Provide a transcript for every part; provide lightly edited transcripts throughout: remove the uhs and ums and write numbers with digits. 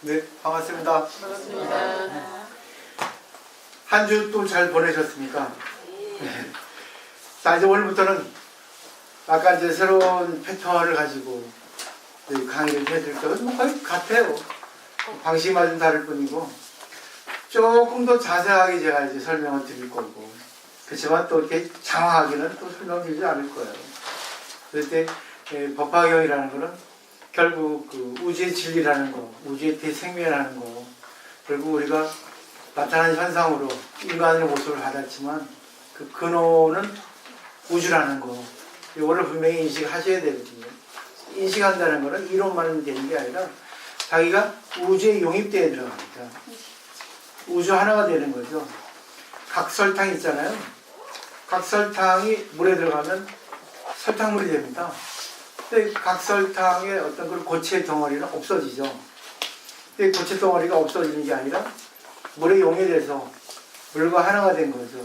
네, 반갑습니다. 반갑습니다. 한 주 또 잘 보내셨습니까? 네. 자, 이제 오늘부터는 아까 이제 새로운 패턴을 가지고 강의를 해드릴 거예요. 거의 같아요. 방식만 좀 다를 뿐이고 조금 더 자세하게 제가 이제 설명을 드릴 거고, 그렇지만 또 이렇게 장황하게는 또 설명드리지 않을 거예요. 그럴 때 법화경이라는 거는 결국 그 우주의 진리라는 거, 우주의 대생명이라는 거, 결국 우리가 나타나는 현상으로 인간의 모습을 받았지만 그 근원은 우주라는 거, 이거를 분명히 인식하셔야 되거든요. 인식한다는 거는 이론만 되는 게 아니라 자기가 우주에 용입되어 들어갑니다. 우주 하나가 되는 거죠. 각설탕 있잖아요. 각설탕이 물에 들어가면 설탕물이 됩니다. 근데 각설탕의 어떤 그 고체 덩어리는 없어지죠. 근데 고체 덩어리가 없어지는 게 아니라 물에 용해돼서 물과 하나가 된 거죠.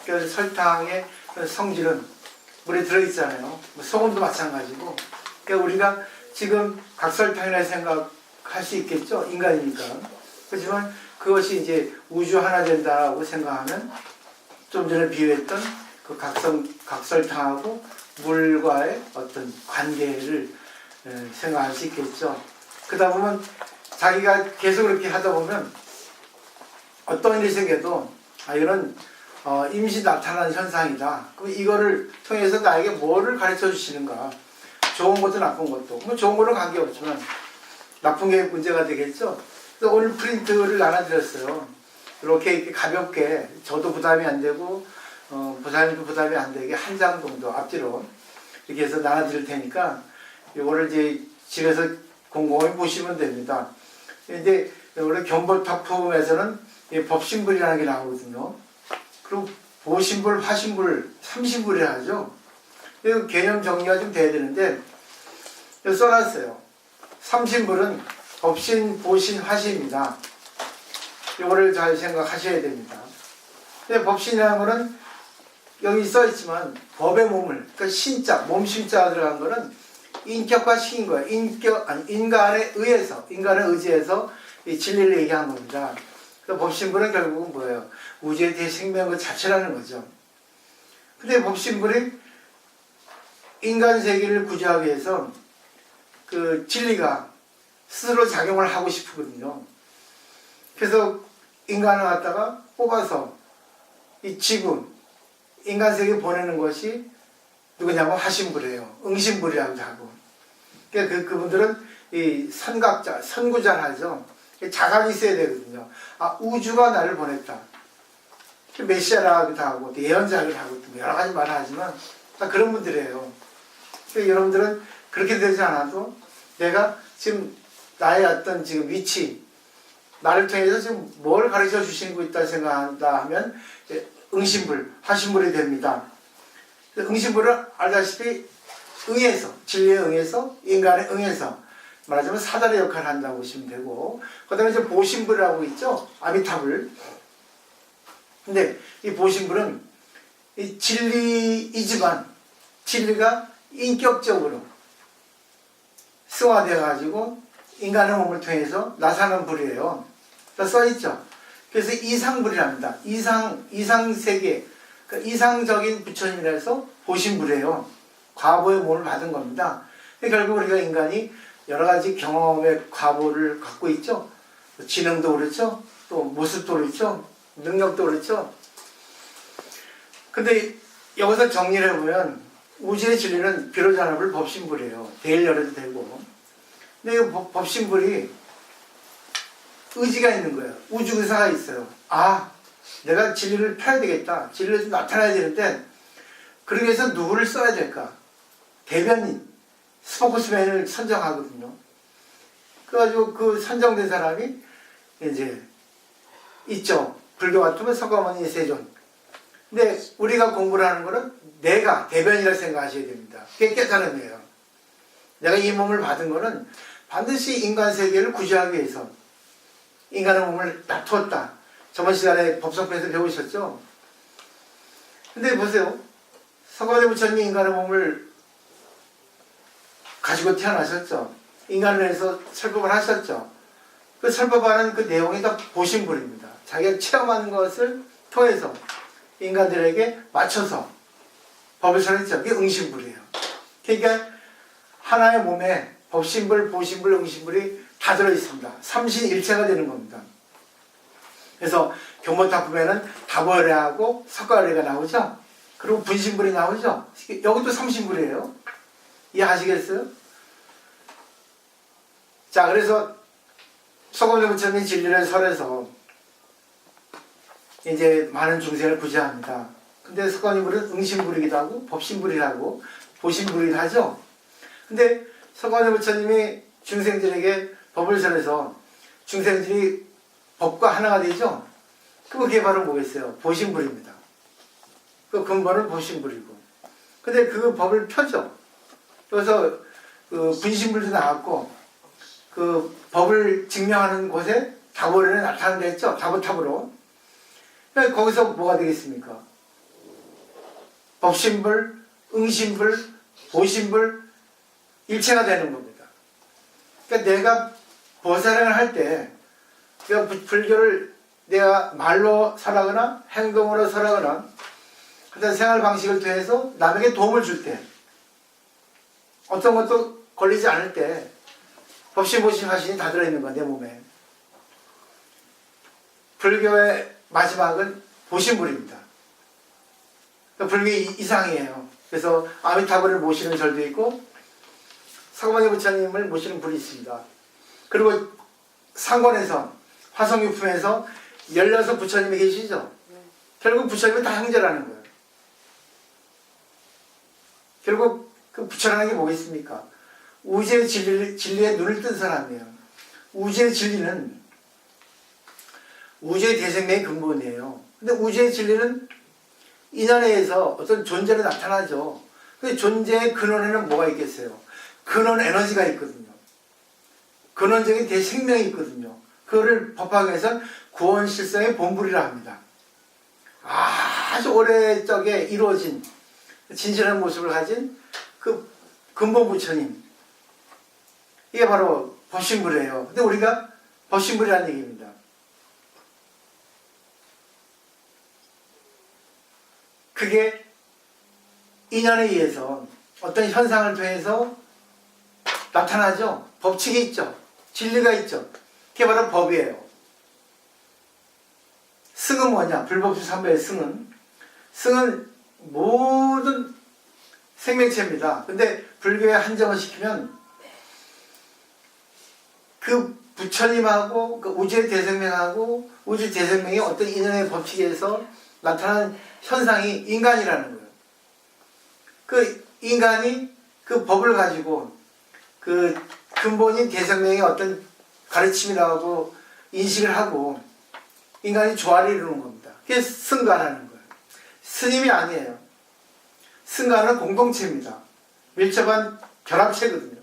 그래서 설탕의 성질은 물에 들어있잖아요. 소금도 마찬가지고. 그러니까 우리가 지금 각설탕이라 생각할 수 있겠죠. 인간이니까. 그렇지만 그것이 이제 우주 하나 된다고 생각하면 좀 전에 비유했던 그 각설탕하고 물과의 어떤 관계를 생각할 수 있겠죠. 그러다 보면 자기가 계속 그렇게 하다 보면 어떤 일이 생겨도 이거는 임시 나타나는 현상이다. 그럼 이거를 통해서 나에게 뭐를 가르쳐 주시는가. 좋은 것도 나쁜 것도. 뭐 좋은 거는 관계없지만 나쁜 게 문제가 되겠죠. 그래서 오늘 프린트를 나눠드렸어요. 이렇게 가볍게 저도 부담이 안 되고 부사님도 부담이 안 되게 한 장 정도 앞뒤로 이렇게 해서 나눠드릴 테니까 이거를 이제 집에서 곰곰이 보시면 됩니다. 근데 우리 견보탁품에서는 법신불이라는 게 나오거든요. 그리고 보신불, 화신불, 삼신불이라 하죠. 이 개념 정리가 좀 돼야 되는데 여기 써놨어요. 삼신불은 법신, 보신, 화신입니다. 이거를 잘 생각하셔야 됩니다. 근데 법신이라는 거는 여기 써있지만 법의 몸을, 그러니까 신자, 몸신자가 들어간 거는 인격과 신인 거예요. 인간에 의해서, 인간의 의지에서 이 진리를 얘기한 겁니다. 그래서 법신불은 결국은 뭐예요? 우주의 대생명 그 자체라는 거죠. 근데 법신불이 인간 세계를 구조하기 위해서 그 진리가 스스로 작용을 하고 싶거든요. 그래서 인간을 갖다가 뽑아서 이 지구, 인간 세계에 보내는 것이 누구냐면 화신불이에요. 응신불이라고 하고. 그러니까 그분들은 이 선각자, 선구자를 하죠. 자각이 있어야 되거든요. 우주가 나를 보냈다. 메시아라기도 하고, 예언자기도 하고, 여러 가지 말을 하지만, 다 그런 분들이에요. 그러니까 여러분들은 그렇게 되지 않아도 내가 지금 나의 어떤 지금 위치, 나를 통해서 지금 뭘 가르쳐 주시는 거 있다 생각한다 하면, 응신불, 화신불이 됩니다. 응신불은 알다시피 응해서, 진리에 응해서, 인간에 응해서, 말하자면 사달의 역할을 한다고 보시면 되고, 그 다음에 이제 보신불이라고 있죠? 아미타불. 근데 이 보신불은 이 진리이지만, 진리가 인격적으로 승화되어가지고 인간의 몸을 통해서 나타나는 불이에요. 써있죠? 그래서 이상불이랍니다. 이상세계, 그러니까 이상적인 부처님이라서 보신불이에요. 과보의 몸을 받은 겁니다. 결국 우리가 인간이 여러 가지 경험의 과보를 갖고 있죠. 지능도 그렇죠. 또 모습도 그렇죠. 능력도 그렇죠. 근데 여기서 정리를 해보면 우주의 진리는 비로자나불 법신불이에요. 대일 열어도 되고. 근데 이 법신불이 의지가 있는 거예요. 우주 의사가 있어요. 내가 진리를 펴야 되겠다. 진리를 좀 나타나야 되는데 그러기 위해서 누구를 써야 될까? 대변인, 스포크스맨을 선정하거든요. 그래가지고 그 선정된 사람이 이제 있죠. 불교 같으면 석가모니 세존. 근데 우리가 공부를 하는 거는 내가 대변이라 생각하셔야 됩니다. 그게 깨달은 거예요. 내가 이 몸을 받은 거는 반드시 인간 세계를 구제하기 위해서 인간의 몸을 놔두었다. 저번 시간에 법성편에서 배우셨죠? 근데 보세요. 석가모니 부처님이 인간의 몸을 가지고 태어나셨죠. 인간을 해서 설법을 하셨죠. 그 설법하는 그 내용이 다 보신불입니다. 자기가 체험하는 것을 통해서 인간들에게 맞춰서 법을 설했죠. 그게 응신불이에요. 그러니까 하나의 몸에 법신불, 보신불, 응신불이 다 들어있습니다. 삼신일체가 되는 겁니다. 그래서 경보타품에는 다보레하고 석가래가 나오죠. 그리고 분신불이 나오죠. 여기도 삼신불이에요. 이해하시겠어요? 자, 그래서 서검대 부처님이 진리를 설해서 이제 많은 중생을 구제합니다. 근데 석가모니불은 응신불이기도 하고 법신불이라고 보신불이기도 하죠. 근데 석가모니 부처님이 중생들에게 법을 설해서 중생들이 법과 하나가 되죠. 그게 바로 뭐겠어요? 보신불입니다. 그 근본은 보신불이고. 근데 그 법을 펴죠. 그래서 그 분신불도 나왔고 그 법을 증명하는 곳에 다보레는 나타난다 했죠. 다보탑으로. 거기서 뭐가 되겠습니까? 법신불, 응신불, 보신불 일체가 되는 겁니다. 그러니까 내가 보살행을 할 때 내가 불교를 내가 말로 설하거나 행동으로 설하거나 어떤 생활 방식을 통해서 남에게 도움을 줄 때 어떤 것도 걸리지 않을 때 법신, 보신, 화신이 다 들어있는 거야, 내 몸에. 불교의 마지막은 보신불입니다. 그러니까 불교 이상이에요. 그래서 아미타불을 모시는 절도 있고 석가모니 부처님을 모시는 불이 있습니다. 그리고 상권에서 화성유품에서 16 부처님이 계시죠. 결국 부처님은 다 형제라는 거예요. 결국 그 부처라는 게 뭐겠습니까? 우주의 진리에 눈을 뜬 사람이에요. 우주의 진리는 우주의 대생명의 근본이에요. 근데 우주의 진리는 인연에서 어떤 존재로 나타나죠. 근데 존재의 근원에는 뭐가 있겠어요? 근원 에너지가 있거든요. 근원적인 대생명이 있거든요. 그거를 법화경에서는 구원실성의 본불이라 합니다. 아주 오래적에 이루어진 진실한 모습을 가진 그 근본 부처님. 이게 바로 법신불이에요. 근데 우리가 법신불이라는 얘기입니다. 그게 인연에 의해서 어떤 현상을 통해서 나타나죠. 법칙이 있죠. 진리가 있죠. 그게 바로 법이에요. 승은 뭐냐? 불법주 삼배의 승은. 승은 모든 생명체입니다. 근데 불교에 한정을 시키면 그 부처님하고 그 우주의 대생명하고 우주 대생명이 어떤 인연의 법칙에서 나타나는 현상이 인간이라는 거예요. 그 인간이 그 법을 가지고 그 근본인 대생명의 어떤 가르침이라고 인식을 하고 인간이 조화를 이루는 겁니다. 그게 승가라는 거예요. 스님이 아니에요. 승가는 공동체입니다. 밀접한 결합체거든요.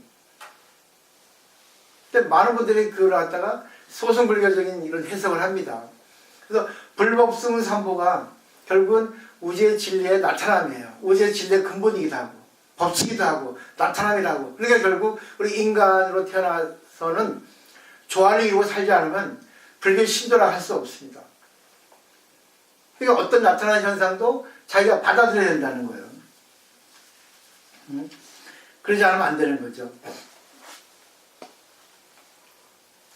근데 많은 분들이 그걸 갖다가 소승불교적인 이런 해석을 합니다. 그래서 불법승삼보가 결국은 우주의 진리의 나타남이에요. 우주의 진리의 근본이기도 하고 법칙이기도 하고 나타남이라고. 그러니까 결국 우리 인간으로 태어나서는 조화를 이루고 살지 않으면 불교 신도라 할 수 없습니다. 그러니까 어떤 나타나는 현상도 자기가 받아들여야 된다는 거예요. 그러지 않으면 안 되는 거죠.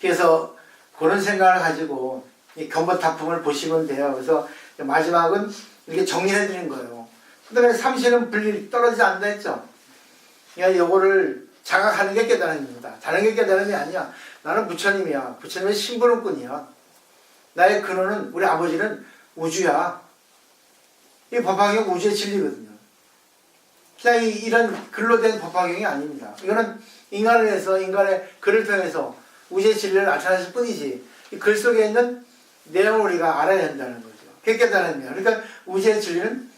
그래서 그런 생각을 가지고 이 견본타품을 보시면 돼요. 그래서 마지막은 이렇게 정리해 드리는 거예요. 그 다음에 삼신은 분리 떨어지지 않는다 했죠. 그러니까 요거를 자각하는 게 깨달음입니다. 다른 게 깨달음이 아니야. 나는 부처님이야. 부처님의 신분원꾼이야. 나의 근원은 우리 아버지는 우주야. 이 법화경 우주의 진리거든요. 그냥 이런 글로 된 법화경이 아닙니다. 이거는 인간을 해서 인간의 글을 통해서 우주의 진리를 나타내실 뿐이지 이 글 속에 있는 내용을 우리가 알아야 한다는 거죠. 그게 깨달음이에요. 그러니까 우주의 진리는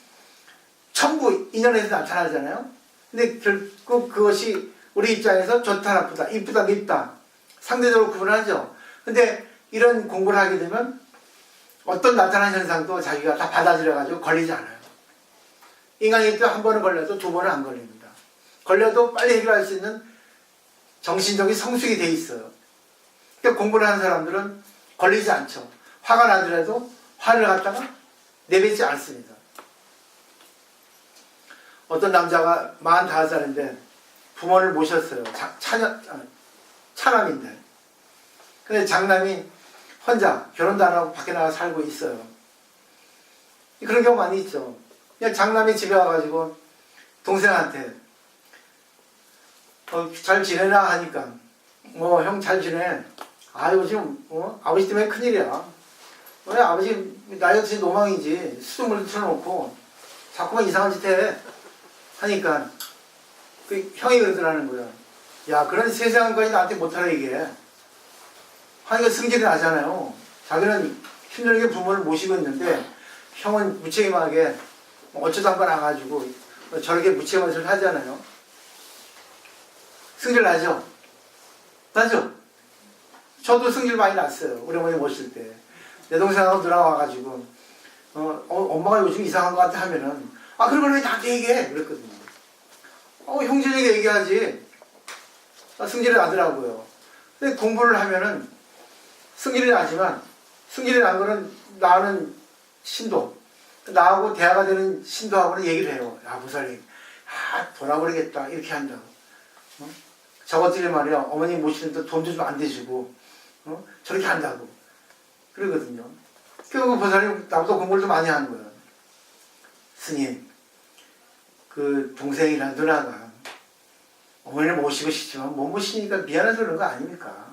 전부 인연에서 나타나잖아요. 근데 결국 그것이 우리 입장에서 좋다 나쁘다 이쁘다 밉다 상대적으로 구분하죠. 근데 이런 공부를 하게 되면 어떤 나타나는 현상도 자기가 다 받아들여가지고 걸리지 않아요. 인간이 또 한 번은 걸려도 두 번은 안 걸립니다. 걸려도 빨리 해결할 수 있는 정신적인 성숙이 돼 있어요. 그러니까 공부를 하는 사람들은 걸리지 않죠. 화가 나더라도 화를 갖다가 내뱉지 않습니다. 어떤 남자가 45살인데 부모를 모셨어요. 차남인데. 근데 장남이 혼자 결혼도 안 하고 밖에 나가 살고 있어요. 그런 경우 많이 있죠. 그냥 장남이 집에 와가지고 동생한테 잘 지내나 하니까 형 잘 지내. 요즘 아버지 때문에 큰일이야. 왜 아버지 나이 없이 노망이지. 수돗물 틀어놓고 자꾸만 이상한 짓 해. 하니까 그 형이 그러더라는 거야. 야, 그런 세상까지 나한테 못하라 이게. 하니까 승질이 나잖아요. 자기는 힘들게 부모를 모시고 있는데 형은 무책임하게 어쩌다 한번 와가지고 저렇게 무책임한 소리를 하잖아요. 승질 나죠? 나죠? 저도 승질 많이 났어요. 우리 어머니 모실 때. 내 동생하고 들어와가지고 엄마가 요즘 이상한 것 같아 하면은 그런 걸 왜 나한테 얘기해? 그랬거든요. 형제에게 얘기하지. 승질이 나더라고요. 근데 공부를 하면은 승질이 나지만 승질이 난 거는 나는 신도, 나하고 대화가 되는 신도하고는 얘기를 해요. 야, 보살님, 돌아버리겠다. 이렇게 한다고. 저것들이 말이야, 어머니 모시는데 돈도 좀 안 대주고, 저렇게 한다고. 그러거든요. 결국 보살님, 나보다 공부를 좀 많이 하는 거예요. 스님, 그 동생이랑 누나가 어머니를 모시고 싶지만 못 모시니까 미안해서 그런 거 아닙니까?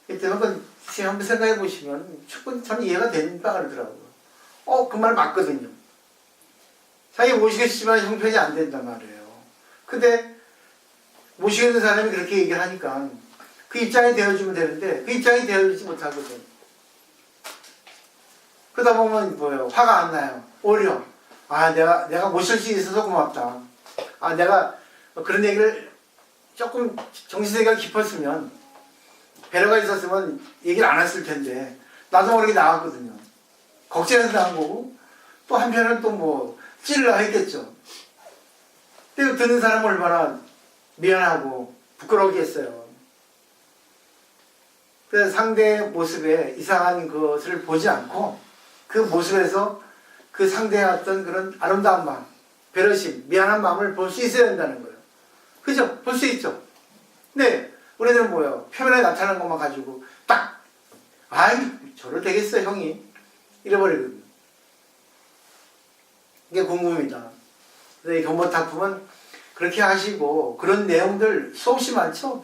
그때는 한번 생각해 보시면 충분히 저는 이해가 된다 그러더라고요. 그 말 맞거든요. 자기 모시고 싶지만 형편이 안 된단 말이에요. 근데 모시고 있는 사람이 그렇게 얘기를 하니까 그 입장이 되어주면 되는데 그 입장이 되어주지 못하거든. 그러다 보면 뭐예요? 화가 안 나요. 오히려 내가 모실 수 있어서 고맙다. 내가 그런 얘기를 조금 정신세계가 깊었으면 배려가 있었으면 얘기를 안 했을 텐데 나도 모르게 나왔거든요. 걱정해서 나온 거고 또 한편은 또 뭐 찔러 했겠죠. 근데 듣는 사람은 얼마나 미안하고 부끄러웠겠어요. 그래서 상대의 모습에 이상한 것을 보지 않고 그 모습에서 그 상대의 어떤 그런 아름다운 마음, 배려심, 미안한 마음을 볼 수 있어야 된다는 거예요. 그죠? 볼 수 있죠? 네. 우리들은 뭐예요? 표면에 나타나는 것만 가지고 딱 저럴 되겠어 형이 이래버리거든요. 이게 공부입니다. 그래서 이 견본탁품은 그렇게 하시고 그런 내용들 수없이 많죠.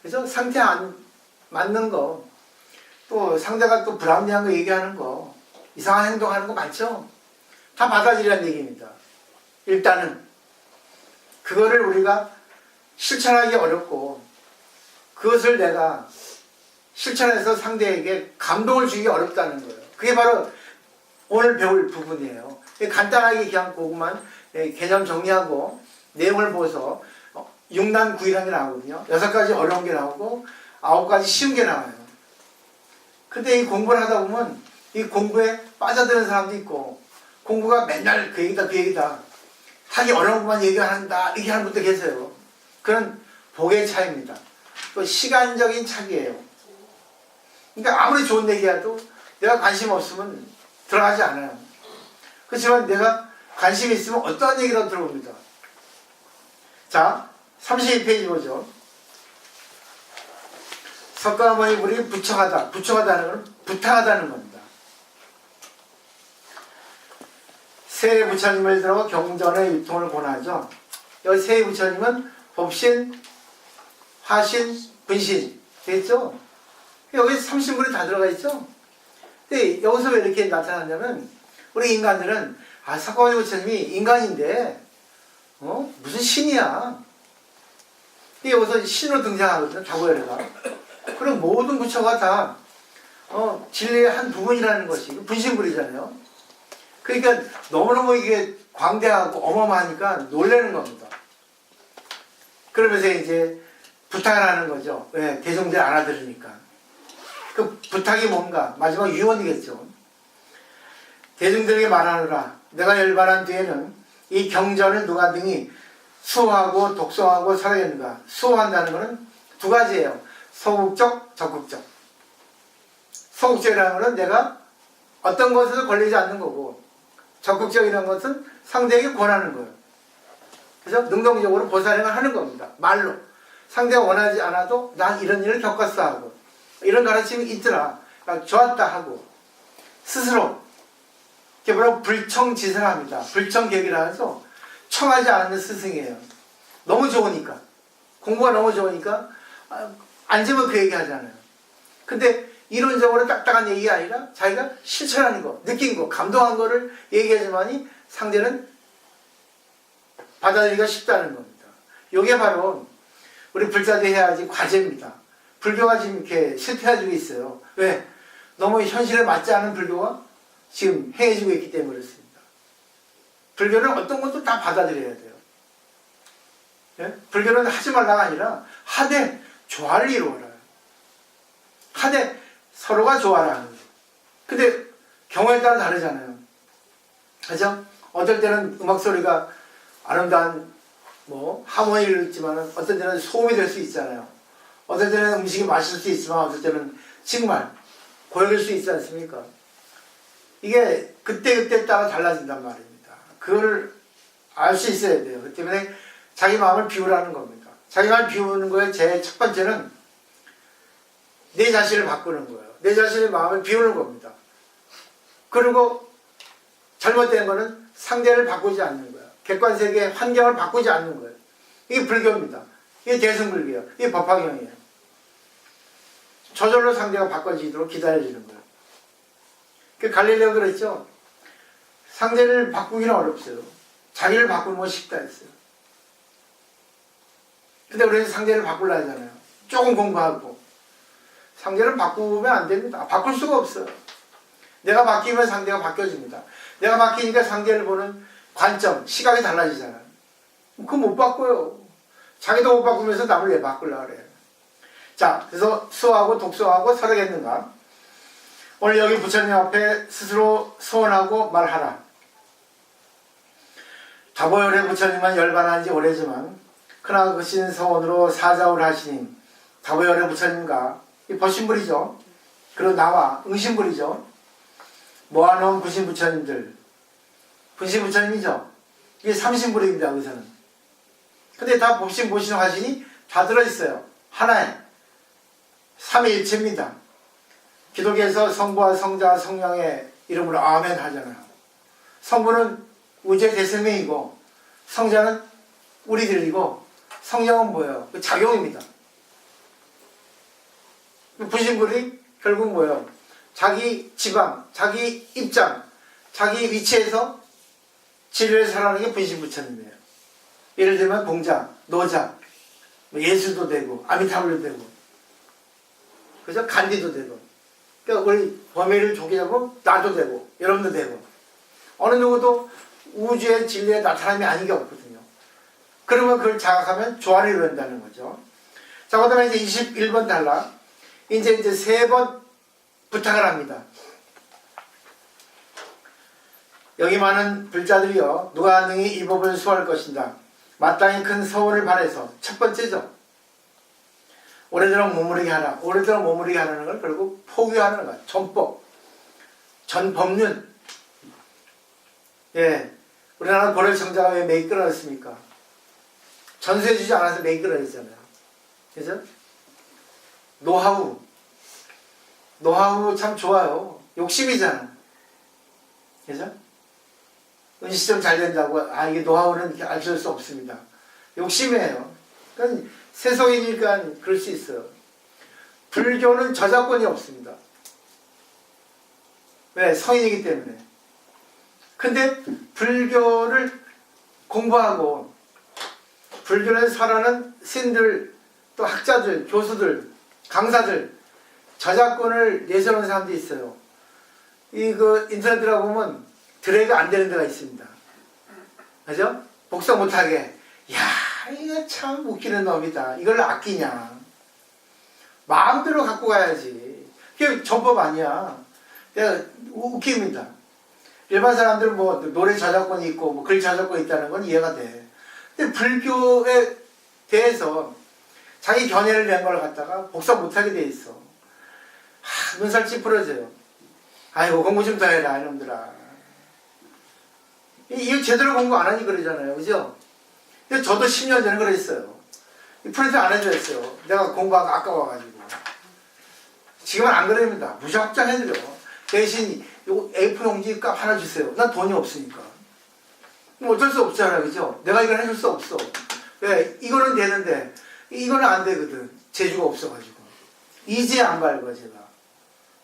그래서 상태 안 맞는 거, 또 상대가 또 불합리한 거 얘기하는 거, 이상한 행동하는 거 많죠. 다 받아들이라는 얘기입니다. 일단은 그거를 우리가 실천하기 어렵고 그것을 내가 실천해서 상대에게 감동을 주기 어렵다는 거예요. 그게 바로 오늘 배울 부분이에요. 간단하게 그냥 그것만 개념 정리하고 내용을 보서 6난 9이라는 게 나오거든요. 6가지 어려운 게 나오고 9가지 쉬운 게 나와요. 근데 이 공부를 하다 보면 이 공부에 빠져드는 사람도 있고 공부가 맨날 그 얘기다 그 얘기다 하기 어려운 것만 얘기한다 이렇게 하는 분도 계세요. 그런 복의 차이입니다. 또 시간적인 차이예요. 그러니까 아무리 좋은 얘기라도 내가 관심 없으면 들어가지 않아요. 그렇지만 내가 관심이 있으면 어떠한 얘기라도 들어봅니다. 자, 32페이지 보죠. 석가모니 물이 부처하다. 부처하다는 건 부탁하다는 겁니다. 세 부처님을 들어 경전의 유통을 권하죠. 여기 세 부처님은 법신, 화신, 분신 되겠죠? 여기 30분이 다 들어가 있죠? 근데 여기서 왜 이렇게 나타났냐면 우리 인간들은 석가모니 부처님이 인간인데 무슨 신이야. 여기서 신으로 등장하거든요. 자고열애가. 그럼 모든 부처가 다 진리의 한 부분이라는 것이 분신불이잖아요. 그러니까 너무너무 이게 광대하고 어마어마하니까 놀라는 겁니다. 그러면서 이제 부탁을 하는 거죠. 왜? 대중들 알아들으니까. 그 부탁이 뭔가? 마지막 유언이겠죠. 대중들에게 말하노라. 내가 열반한 뒤에는 이 경전을 누가 등이 수호하고 독송하고 살아야는가. 수호한다는 것은 두 가지예요. 소극적, 적극적. 소극적이라는 것은 내가 어떤 것에도 걸리지 않는 거고, 적극적이라는 것은 상대에게 권하는 거예요. 그래서 능동적으로 보살행을 하는 겁니다. 말로. 상대가 원하지 않아도 난 이런 일을 겪었어 하고, 이런 가르침이 있더라. 좋았다 하고, 스스로 이게 바로 불청지선합니다. 불청객이라 해서 청하지 않는 스승이에요. 너무 좋으니까. 공부가 너무 좋으니까 앉으면 그 얘기 하잖아요. 근데 이론적으로 딱딱한 얘기가 아니라 자기가 실천하는 거, 느낀 거, 감동한 거를 얘기하지만이 상대는 받아들이기가 쉽다는 겁니다. 이게 바로 우리 불자들이 해야지 과제입니다. 불교가 지금 이렇게 실패해지고 있어요. 왜? 너무 현실에 맞지 않은 불교가 지금 행해지고 있기 때문에 그렇습니다. 불교는 어떤 것도 다 받아들여야 돼요. 예? 불교는 하지 말라가 아니라 하되 조화를 이루어라. 하되 서로가 조화를 하는 거예요. 근데 경우에 따라 다르잖아요. 그죠? 어떨 때는 음악 소리가 아름다운 하모니를 있지만 어떤 때는 소음이 될 수 있잖아요. 어떨 때는 음식이 맛있을 수 있지만 어떨 때는 정말 고역일 수 있지 않습니까? 이게 그때그때 따라 달라진단 말입니다. 그걸 알 수 있어야 돼요. 그렇기 때문에 자기 마음을 비우라는 겁니다. 자기 마음을 비우는 거에 제 첫 번째는 내 자신을 바꾸는 거예요. 내 자신의 마음을 비우는 겁니다. 그리고 잘못된 거는 상대를 바꾸지 않는 거예요. 객관세계의 환경을 바꾸지 않는 거예요. 이게 불교입니다. 이게 대승불교예요. 이게 법화경이에요. 저절로 상대가 바꿔지도록 기다려주는 거예요. 그 갈릴레오가 그랬죠. 상대를 바꾸기는 어렵어요. 자기를 바꾸는 건 쉽다 했어요. 근데 우리는 상대를 바꾸려 하잖아요. 조금 공부하고. 상대를 바꾸면 안 됩니다. 바꿀 수가 없어요. 내가 바뀌면 상대가 바뀌어집니다. 내가 바뀌니까 상대를 보는 관점, 시각이 달라지잖아요. 그거 못 바꿔요. 자기도 못 바꾸면서 남을 왜 바꾸려고 그래요. 자, 그래서 수호하고 독수하고 서러겠는가? 오늘 여기 부처님 앞에 스스로 소원하고 말하라. 다보열의 부처님만 열반한 지 오래지만 그나 그신 서원으로 사자울 하시님 다보열의 부처님과 이 법신불이죠. 그리고 나와 응신불이죠. 모아놓은 부신부처님들 분신부처님이죠. 이게 삼신불입니다. 여기서는. 근데 다 법신 보신 화신이 다 들어있어요. 하나에 삼위일체입니다. 기독교에서 성부와 성자와 성령의 이름으로 아멘 하잖아요. 성부는 우주의 대생명이고 성자는 우리들이고 성령은 뭐예요? 작용입니다. 부신불이 결국 뭐예요? 자기 지방, 자기 입장, 자기 위치에서 진리를 살아가는 게 분신부처님이에요. 예를 들면 공자, 노자, 예수도 되고 아미타불도 되고 그죠? 간디도 되고 그러니까 우리 범위를 좁게 잡으면 나도 되고 여러분도 되고 어느 누구도 우주의 진리의 나타남이 아닌 게 없거든요. 그러면 그걸 자각하면 조화를 이룬다는 거죠. 자, 그 다음에 이제 21번 단락 이제 3번 부탁을 합니다. 여기 많은 불자들이여 누가 능히 이 법을 수할 것인가 마땅히 큰 서원을 바래서 첫 번째죠. 오래도록 머무르게 하라. 오래도록 머무르게 하는 걸 결국 포기하는 거야. 전법, 전법륜. 예, 우리나라 고려청자가 왜 매일 끊어졌습니까? 전수해주지 않아서 매일 끊어졌잖아요. 그래서 노하우 참 좋아요. 욕심이잖아. 그죠? 은시점 잘 된다고 이게 노하우는 이렇게 알 수 없습니다. 욕심이에요. 그러니까 세속이니까 그럴 수 있어요. 불교는 저작권이 없습니다. 왜? 성인이기 때문에. 근데 불교를 공부하고 불교를 설하는 신들 또 학자들, 교수들, 강사들 저작권을 내세우는 사람도 있어요. 인터넷 들어가보면 드래그 안 되는 데가 있습니다. 그죠? 복사 못하게. 야, 이거 참 웃기는 놈이다. 이걸 아끼냐. 마음대로 갖고 가야지. 그게 전법 아니야. 내가 웃깁니다. 일반 사람들은 노래 저작권이 있고 글 저작권이 있다는 건 이해가 돼. 근데 불교에 대해서 자기 견해를 낸 걸 갖다가 복사 못하게 돼 있어. 눈살 찌푸려져요. 아이고 공부 좀 더 해라 이놈들아. 이거 제대로 공부 안 하니 그러잖아요. 그죠? 근데 저도 10년 전에 그랬어요. 프린트 안 해줬어요. 내가 공부하기 아까워가지고. 지금은 안 그럽니다. 무작정 해드려. 대신 요 A4 용지 값 하나 주세요. 난 돈이 없으니까. 뭐 어쩔 수 없잖아요. 그죠? 내가 이걸 해줄 수 없어. 왜? 이거는 되는데 이거는 안 되거든. 재주가 없어가지고. 이제 안 갈거 제가.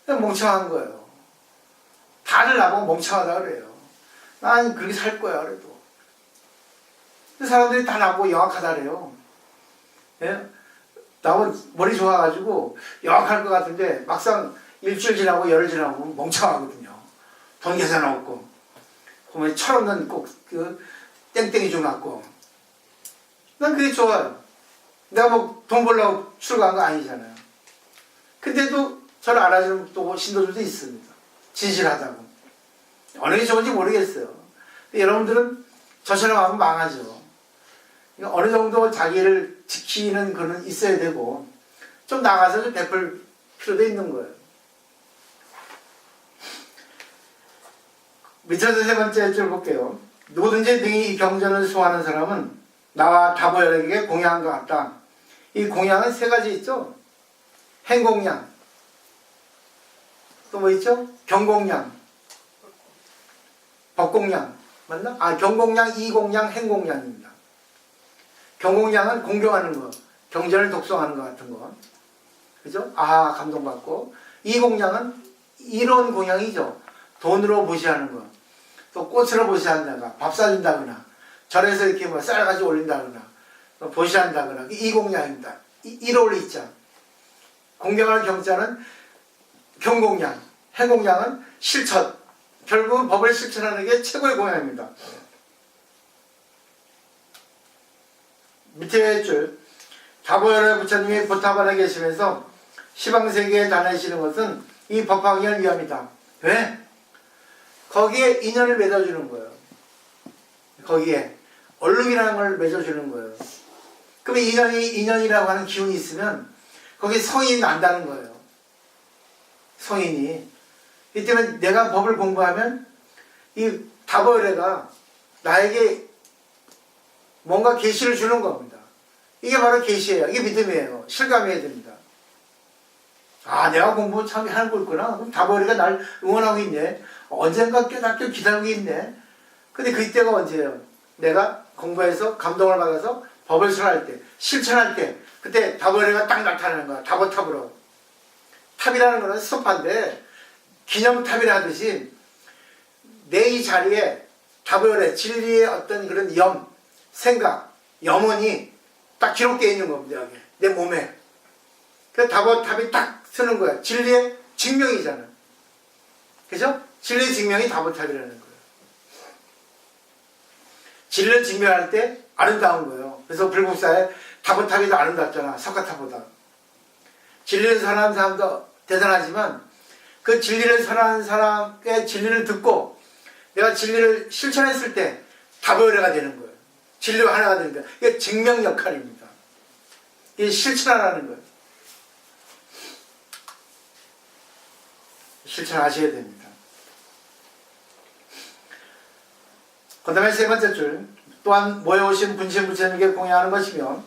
그냥 멍청한 거예요. 다들 나보고 멍청하다 그래요. 난 그렇게 살 거야 그래도. 사람들이 다 나보고 영악하다 그래요. 예? 나보고 머리 좋아가지고 영악할 것 같은데 막상 일주일 지나고 열흘 지나고 멍청하거든요. 돈 계산 없고 보면 철없는 꼭 그 땡땡이 좀 갖고. 난 그게 좋아요. 내가 뭐 돈 벌려고 출가한 거 아니잖아요. 근데도 저를 알아주는 또 신도들도 있습니다. 진실하다고. 어느 게 좋은지 모르겠어요. 여러분들은 저처럼 하면 망하죠. 그러니까 어느 정도 자기를 지키는 그는 있어야 되고 좀 나가서 좀 베풀 필요도 있는 거예요. 밑에서 세 번째 줄 볼게요. 누구든지 능히 이 경전을 수호하는 사람은 나와 다보혈에게 공양한 것 같다. 이 공양은 세 가지 있죠. 행공양, 또 뭐 있죠? 경공양, 법공양, 맞나? 경공양, 이공양, 행공양입니다. 경공양은 공경하는 거, 경전을 독송하는 것 같은 거, 그죠? 감동받고. 이공양은 이론 공양이죠. 돈으로 보시하는 거, 또 꽃으로 보시한다거나, 밥 사준다거나, 절에서 이렇게 뭐 쌀가지 올린다거나, 보시한다거나, 이공양입니다. 이로를 있자. 공경하는 경자는 경공양, 행공양은 실천. 결국은 법을 실천하는 게 최고의 공양입니다. 밑에 줄, 다보혈의 부처님이 보타반에 계시면서 시방세계에 다니시는 것은 이 법화경을 위함이다. 왜? 거기에 인연을 맺어주는 거예요. 거기에 얼룩이라는 걸 맺어주는 거예요. 그러면 인연이라고 하는 기운이 있으면 거기에 성인이 난다는 거예요. 성인이. 이 때문에 내가 법을 공부하면 이 다보혈회가 나에게 뭔가 계시를 주는 겁니다. 이게 바로 계시예요. 이게 믿음이에요. 실감해야 됩니다. 내가 공부 참 하는 거 있구나. 그럼 다보혈회가 날 응원하고 있네. 언젠가 깨닫게 기다리고 있네. 근데 그때가 언제예요? 내가 공부해서 감동을 받아서 법을 수행할 때, 실천할 때, 그때 다보혈회가 딱 나타나는 거야. 다보탑으로. 탑이라는 거는 스톱한데 기념탑이라 하듯이 내 이 자리에 다보혈회, 진리의 어떤 그런 생각, 염원이 딱 기록되어 있는 겁니다. 여기. 내 몸에. 그래서 다보탑이 딱 서는 거야. 진리의 증명이잖아. 그죠? 진리의 증명이 다보탑이라는 거예요. 진리를 증명할 때 아름다운 거예요. 그래서 불국사에 다보탑이 더 아름답잖아. 석가탑보다. 진리를 선하는 사람도 대단하지만 그 진리를 선하는 사람의 진리를 듣고 내가 진리를 실천했을 때 다보혈회가 되는 거예요. 진리가 하나가 되는 거예요. 이게 증명 역할입니다. 이게 실천하라는 거예요. 실천하셔야 됩니다. 그 다음에 세 번째 줄, 또한 모여오신 분신 부처님께 공양하는 것이며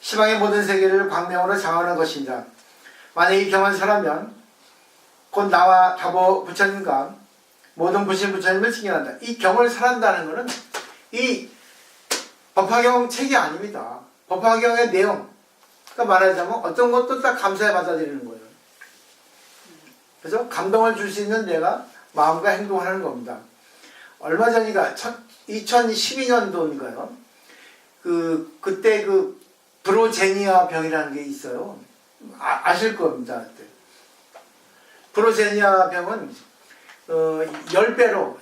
시방의 모든 세계를 광명으로 장하는 것입니다. 만약 이 경을 설하면 곧 나와 다보 부처님과 모든 분신 부처님을 칭찬한다. 이 경을 설한다는 것은 이 법화경 책이 아닙니다. 법화경의 내용, 그러니까 말하자면 어떤 것도 딱 감사해 받아들이는 거예요. 그래서 감동을 줄 수 있는 내가 마음과 행동하는 겁니다. 얼마 전인가 2012년도인가요? 그때 그 브로제니아 병이라는 게 있어요. 아실 겁니다. 그때. 브로제니아 병은 10배로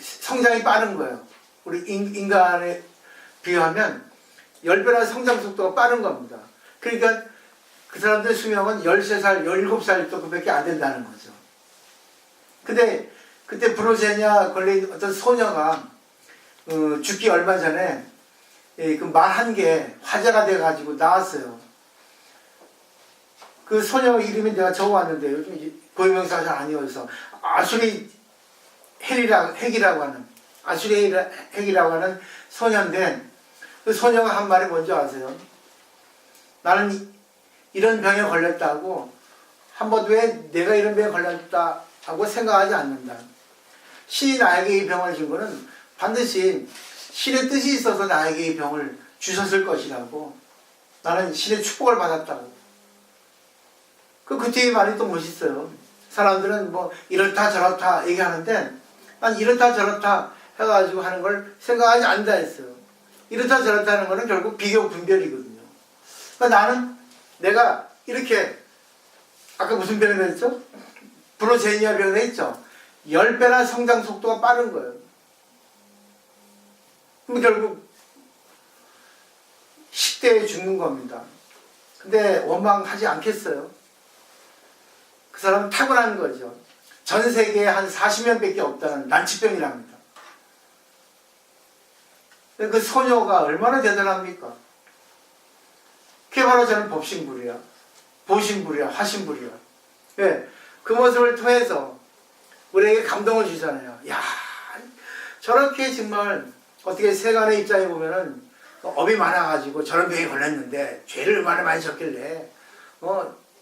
성장이 빠른 거예요. 우리 인간에 비하면 10배나 성장 속도가 빠른 겁니다. 그러니까 그 사람들의 수명은 13살, 17살 정도밖에 안 된다는 거죠. 근데 그때 브로제니아 걸린 어떤 소녀가 죽기 얼마 전에 그 말한 게 화제가 돼가지고 나왔어요. 그 소녀 이름이 내가 적어왔는데 요즘 고유명사가 잘 아니어서 아수리 핵이라고 하는 아수리 핵이라고 하는 소녀인데 그 소녀가 한 말이 뭔지 아세요? 나는 이런 병에 걸렸다고 한 번도 왜 내가 이런 병에 걸렸다 하고 생각하지 않는다. 신이 나에게 이 병을 준 거는 반드시 신의 뜻이 있어서 나에게 이 병을 주셨을 것이라고. 나는 신의 축복을 받았다고. 그 뒤에 말이 또 멋있어요. 사람들은 뭐 이렇다 저렇다 얘기하는데 난 이렇다 저렇다 해가지고 하는 걸 생각하지 않는다 했어요. 이렇다 저렇다 하는 거는 결국 비교 분별이거든요. 그러니까 나는 내가 이렇게 아까 무슨 병을 했죠? 브로제니아 병을 했죠. 10배나 성장 속도가 빠른 거예요. 그럼 결국 10대에 죽는 겁니다. 근데 원망하지 않겠어요? 그 사람은 타고난 거죠. 전 세계에 한 40명밖에 없다는 난치병이랍니다. 그 소녀가 얼마나 대단합니까? 그게 바로 저는 법신불이야. 보신불이야. 화신불이야. 예, 그 모습을 통해서 우리에게 감동을 주잖아요. 야, 저렇게 정말 어떻게 세간의 입장에 보면은 업이 많아가지고 저런 병에 걸렸는데 죄를 얼마나 많이 졌길래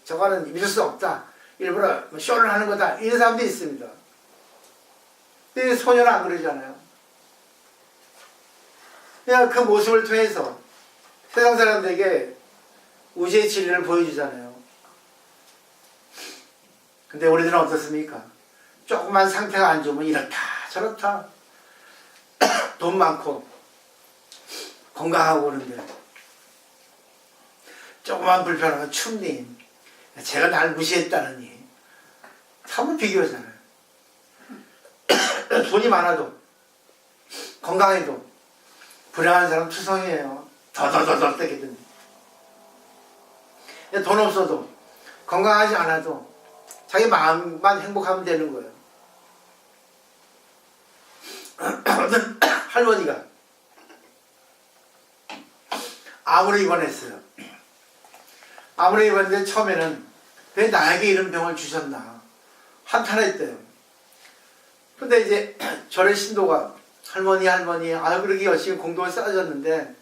저거는 믿을 수 없다. 일부러 쇼를 하는 거다. 이런 사람도 있습니다. 근데 소녀는 안 그러잖아요. 그냥 그 모습을 통해서 세상 사람들에게 우주의 진리를 보여주잖아요. 근데 우리들은 어떻습니까? 조금만 상태가 안 좋으면 이렇다 저렇다 돈 많고 건강하고 그런데 조금만 불편하면 춥니 제가 날 무시했다느니 한번 비교하잖아요. 돈이 많아도 건강해도 불행한 사람 투성이에요. 더더더더 떼겠던데. 돈 없어도 건강하지 않아도 자기 마음만 행복하면 되는 거예요. 어떤 할머니가 암으로 입원했어요. 암으로 입원했는데 처음에는 왜 나에게 이런 병을 주셨나 한탄했대요. 근데 이제 절의 신도가 할머니 아유 그렇게 열심히 공동을 쌓아줬는데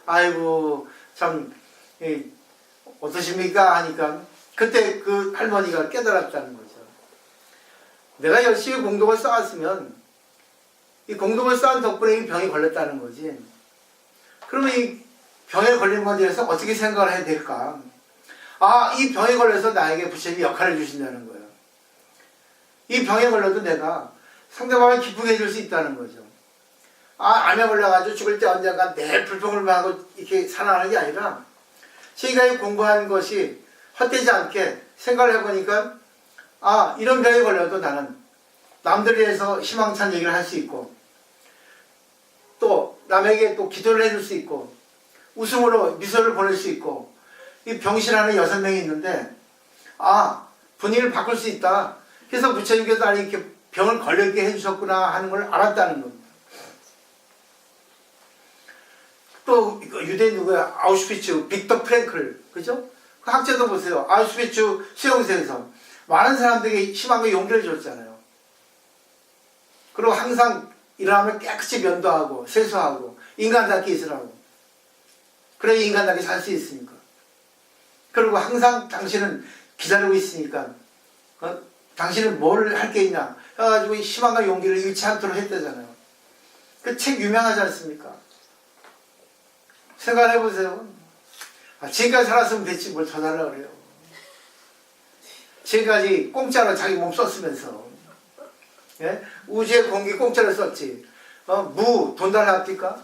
아이고 참 어떠십니까 하니까 그때 그 할머니가 깨달았다는 거죠. 내가 열심히 공동을 쌓았으면 이 공동을 쌓은 덕분에 이 병이 걸렸다는 거지. 그러면 이 병에 걸린 것에 대해서 어떻게 생각을 해야 될까? 아, 이 병에 걸려서 나에게 부처님이 역할을 주신다는 거예요. 이 병에 걸려도 내가 상대방을 기쁘게 해줄 수 있다는 거죠. 아, 암에 걸려가지고 죽을 때 언젠가 내 불평을 하고 이렇게 살아가는 게 아니라 지금까지 공부한 것이 헛되지 않게 생각을 해보니까 아, 이런 병에 걸려도 나는 남들에 대해서 희망찬 얘기를 할 수 있고 또 남에게 또 기도를 해줄 수 있고 웃음으로 미소를 보낼 수 있고 이 병실하는 6명이 있는데 아, 분위기를 바꿀 수 있다. 그래서 부처님께서 나를 이렇게 병을 걸렸게 해주셨구나 하는 걸 알았다는 겁니다. 또 유대인 누구야? 아우슈비츠 빅터 프랭클, 그죠? 그 학자도 보세요. 아우슈비츠 수용소에서 많은 사람들에게 희망과 용기를 줬잖아요. 그리고 항상 일어나면 깨끗이 면도하고 세수하고 인간답게 있으라고. 그래야 인간답게 살 수 있으니까. 그리고 항상 당신은 기다리고 있으니까 당신은 뭘 할 게 있냐 해가지고 희망과 용기를 잃지 않도록 했다잖아요. 그 책 유명하지 않습니까? 생각을 해보세요. 아, 지금까지 살았으면 됐지 뭘 더 달라 그래요. 지금까지 공짜로 자기 몸 썼으면서 예? 우주의 공기 공짜로 썼지. 무 돈 달라 합니까?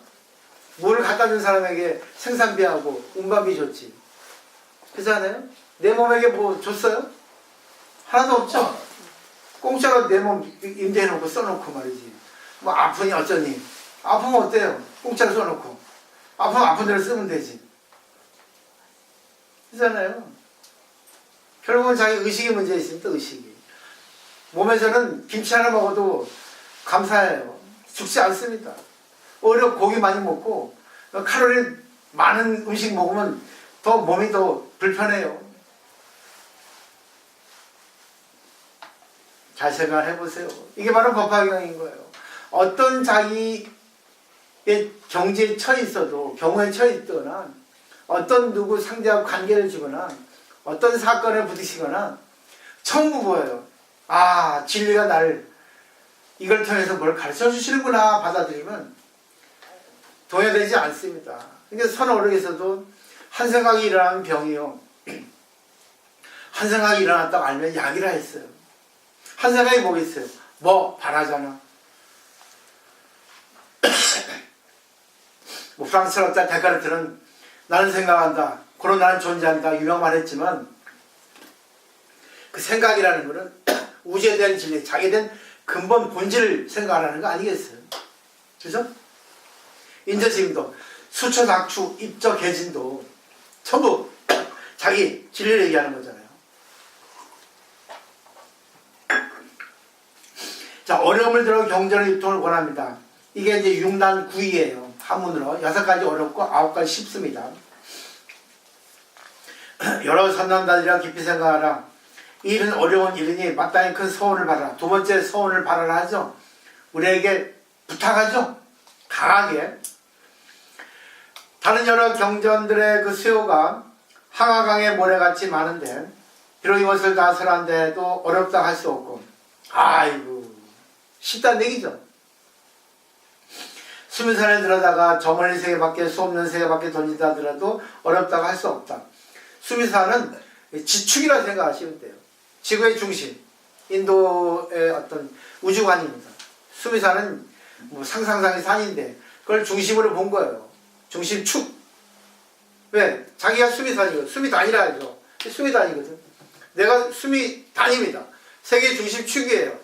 무를 갖다 준 사람에게 생산비하고 운반비 줬지. 그렇잖아요? 내 몸에게 뭐 줬어요? 하나도 없죠? 공짜로 내 몸 임대해놓고 써놓고 말이지. 뭐 아프니 어쩌니? 아프면 어때요? 공짜로 써놓고. 아프면 아픈 대로 쓰면 되지. 그렇잖아요? 결국은 자기 의식이 문제 있습니다. 의식이. 몸에서는 김치 하나 먹어도 감사해요. 죽지 않습니다. 오히려 고기 많이 먹고 칼로리 많은 음식 먹으면 더 몸이 더 불편해요. 잘 생각해 보세요. 이게 바로 법화경인 거예요. 어떤 자기의 경지에 처해 있어도, 경우에 처해 있거나, 어떤 누구 상대하고 관계를 주거나, 어떤 사건에 부딪히거나, 처음 보여요. 아, 진리가 나를 이걸 통해서 뭘 가르쳐 주시는구나 받아들이면 동요되지 않습니다. 그러니까 선어록에서도 한 생각이 일어나는 병이요. 한 생각이 일어났다고 알면 약이라 했어요. 한 생각이 뭐겠어요? 뭐 바라잖아. 뭐 프랑스 철학자 데카르트는 나는 생각한다. 그런 나는 존재한다. 유명 말했지만 그 생각이라는 것은 우주에 대한 진리, 자기에 대한 근본 본질을 생각하라는 거 아니겠어요? 그죠? 인저지금도 수초, 낙추, 입저, 개진도 전부 자기 진리를 얘기하는 거잖아요. 자, 어려움을 들어 경전의 유통을 권합니다. 이게 이제 6난 9이에요. 한문으로 6가지 어렵고 9가지 쉽습니다. 여러 선남자들이라 깊이 생각하라. 이 일은 어려운 일이니 마땅히 큰 서원을 바라라. 두 번째 서원을 바라라 하죠. 우리에게 부탁하죠. 강하게. 다른 여러 경전들의 그 수요가 항아강의 모래같이 많은데 비록 이것을 다 설한데도 어렵다 할 수 없고 아이고 쉽다는 얘기죠. 수미산에 들어다가 저 멀리 세계밖에 수 없는 세계밖에 던지다 하더라도 어렵다고 할 수 없다. 수미산은 지축이라 생각하시면 돼요. 지구의 중심, 인도의 어떤 우주관입니다. 수미산은 뭐 상상상의 산인데 그걸 중심으로 본 거예요. 중심축. 왜? 자기가 수미산이거든. 수미단이라 하죠. 수미단이거든. 내가 수미단입니다. 세계 중심축이에요.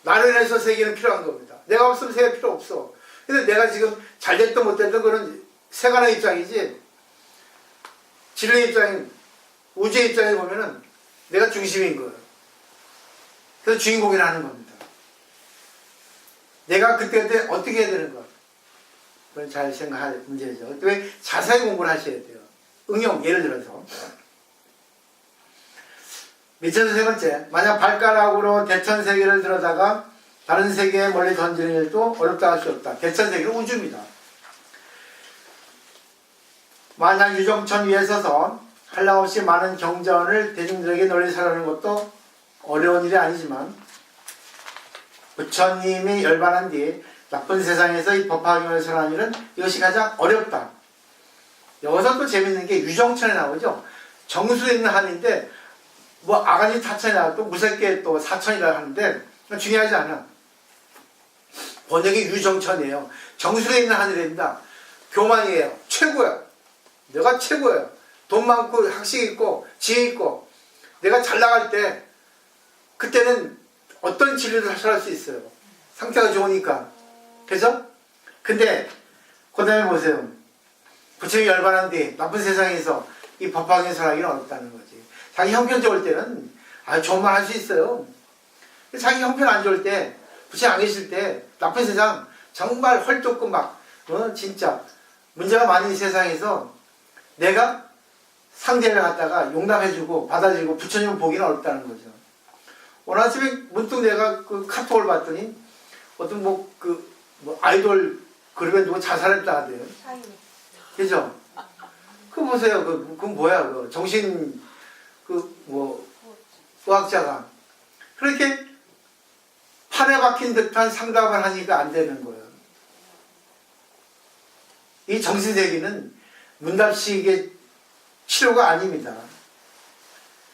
나로 인해서 세계는 필요한 겁니다. 내가 없으면 세계 필요 없어. 근데 내가 지금 잘됐든 못됐든 그런 세간의 입장이지 진리의 입장인 우주의 입장에 보면은 내가 중심인 거예요. 그래서 주인공이라는 겁니다. 내가 그때 어떻게 해야 되는 거? 그건 잘 생각할 문제죠. 왜 자세히 공부를 하셔야 돼요. 응용, 예를 들어서. 밑에서 세 번째, 만약 발가락으로 대천세계를 들어다가 다른 세계에 멀리 던지는 일도 어렵다 할 수 없다. 대천세계는 우주입니다. 만약 유정천 위에 서서 한량없이 많은 경전을 대중들에게 널리 설하는 것도 어려운 일이 아니지만 부처님이 열반한 뒤 나쁜 세상에서 이 법화경을 설하는 일은 이것이 가장 어렵다. 여기서 또 재밌는 게 유정천에 나오죠. 정수에 있는 한인데 뭐 아가니 타천에 나와 또 무섭게 또 사천이라고 하는데 중요하지 않아. 번역이 유정천이에요. 정수에 있는 하늘입니다. 교만이에요. 최고야. 내가 최고야. 돈 많고 학식 있고 지혜 있고 내가 잘 나갈 때 그때는 어떤 진리를 설할 수 있어요. 상태가 좋으니까. 그죠? 근데 그 다음에 보세요. 부처님이 열반한 뒤 나쁜 세상에서 이 법화경을 설하기는 어렵다는 거지. 자기 형편 좋을 때는 좋은 말 할 수 있어요. 자기 형편 안 좋을 때 부처님 안 계실 때 나쁜 세상 정말 헐뜯고 막 진짜 문제가 많은 세상에서 내가 상대를 갖다가 용납해주고 받아주고 부처님을 보기는 어렵다는 거죠. 오늘 아침에 문득 내가 그 카톡을 봤더니 어떤 아이돌 그룹에 누가 자살했다 하대요. 그죠? 그거 보세요. 그건 뭐야? 정신 의학자가 그렇게 판에 박힌 듯한 상담을 하니까 안 되는 거예요. 이 정신세계는 문답식의 치료가 아닙니다.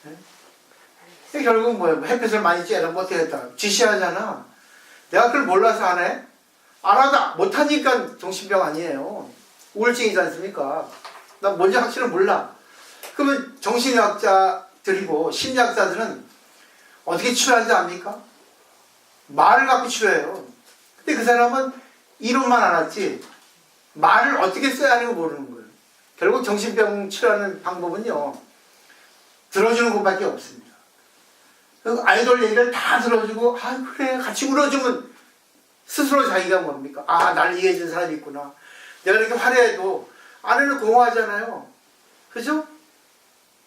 네? 결국은 뭐예요? 햇빛을 많이 쬐라 못하겠다. 지시하잖아. 내가 그걸 몰라서 안 해? 알아다 못하니까 정신병 아니에요. 우울증이지 않습니까? 나 뭔지 확실히 몰라. 그러면 정신의학자들이고 심리학자들은 어떻게 치료하는지 압니까? 말을 갖고 치료해요. 근데 그 사람은 이론만 알았지 말을 어떻게 써야 하는 거 모르는 거예요. 결국 정신병 치료하는 방법은요. 들어주는 것밖에 없습니다. 아이돌 얘기를 다 들어주고 그래 같이 울어주면 스스로 자기가 뭡니까? 날 이해해준 사람이 있구나. 내가 이렇게 화려해도 안에는 공허하잖아요. 그죠?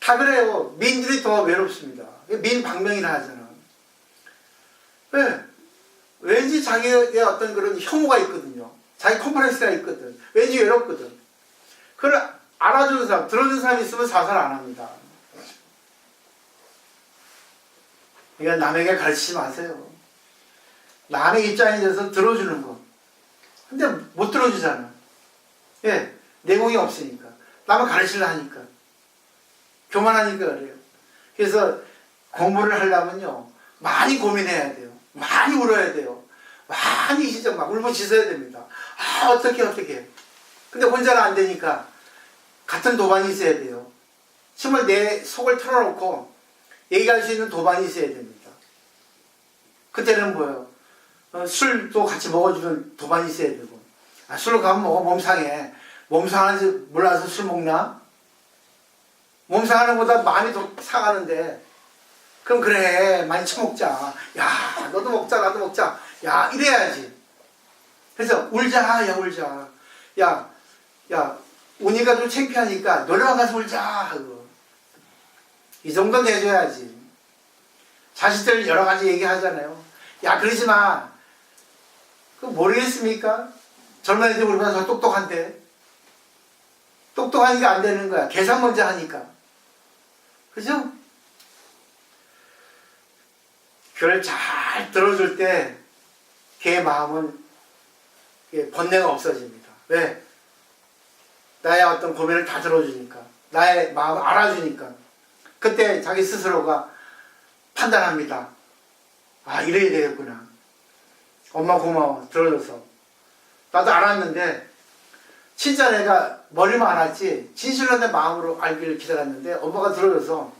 다 그래요. 민들이 더 외롭습니다. 민방명이라 하잖아. 왜? 왠지 자기의 어떤 그런 혐오가 있거든요. 자기 컴플렉스가 있거든. 왠지 외롭거든. 그걸 알아주는 사람, 들어주는 사람이 있으면 사살 안 합니다. 그러니까 남에게 가르치지 마세요. 남의 입장에 대해서 들어주는 거. 근데 못 들어주잖아. 예, 내공이 없으니까. 남을 가르치려 하니까. 교만하니까 그래요. 그래서 공부를 하려면요, 많이 고민해야 돼요. 많이 울어야 돼요. 많이 진짜 막 울부짖어야 됩니다. 아, 어떻게. 근데 혼자는 안 되니까 같은 도반이 있어야 돼요. 정말 내 속을 털어놓고 얘기할 수 있는 도반이 있어야 됩니다. 그때는 뭐예요? 술도 같이 먹어주는 도반이 있어야 되고. 아, 술로 가면 몸 상해. 몸 상하는지 몰라서 술 먹나? 몸 상하는 것보다 마음이 더 상하는데, 그럼 그래, 많이 처먹자. 야, 너도 먹자, 나도 먹자. 야, 이래야지. 그래서 울자, 야, 울자. 야, 우니가 좀 창피하니까 노래방 가서 울자 하고. 이 정도는 해줘야지. 자식들 여러 가지 얘기하잖아요. 야, 그러지 마. 그거 모르겠습니까? 젊은 애들 우리보다 더 똑똑한데. 똑똑하니까 안 되는 거야. 계산 먼저 하니까. 그죠? 그걸 잘 들어줄 때 걔의 마음은 번뇌가 없어집니다. 왜? 나의 어떤 고민을 다 들어주니까. 나의 마음을 알아주니까. 그때 자기 스스로가 판단합니다. 아, 이래야 되겠구나. 엄마 고마워. 들어줘서. 나도 알았는데 진짜 내가 머리만 알았지 진실로 내 마음으로 알기를 기다렸는데 엄마가 들어줘서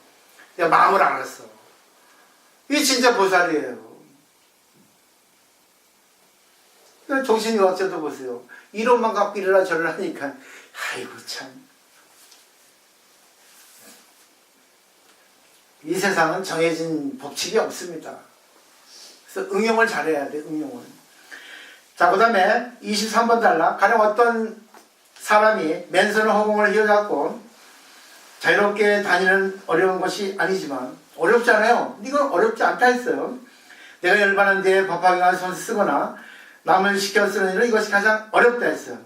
내가 마음을 알았어. 이게 진짜 보살이에요. 정신이 어쩌도 보세요. 이론만 갖고 이러라 저러라 하니까 아이고 참. 이 세상은 정해진 법칙이 없습니다. 그래서 응용을 잘해야 돼. 응용을. 자, 그 다음에 23번 달라. 가령 어떤 사람이 맨손을 허공을 휘어잡고 자유롭게 다니는 어려운 것이 아니지만 어렵잖아요. 이건 어렵지 않다 했어요. 내가 열반한 데에 법화경을 손 쓰거나 남을 시켜 쓰는 일은 이것이 가장 어렵다 했어요.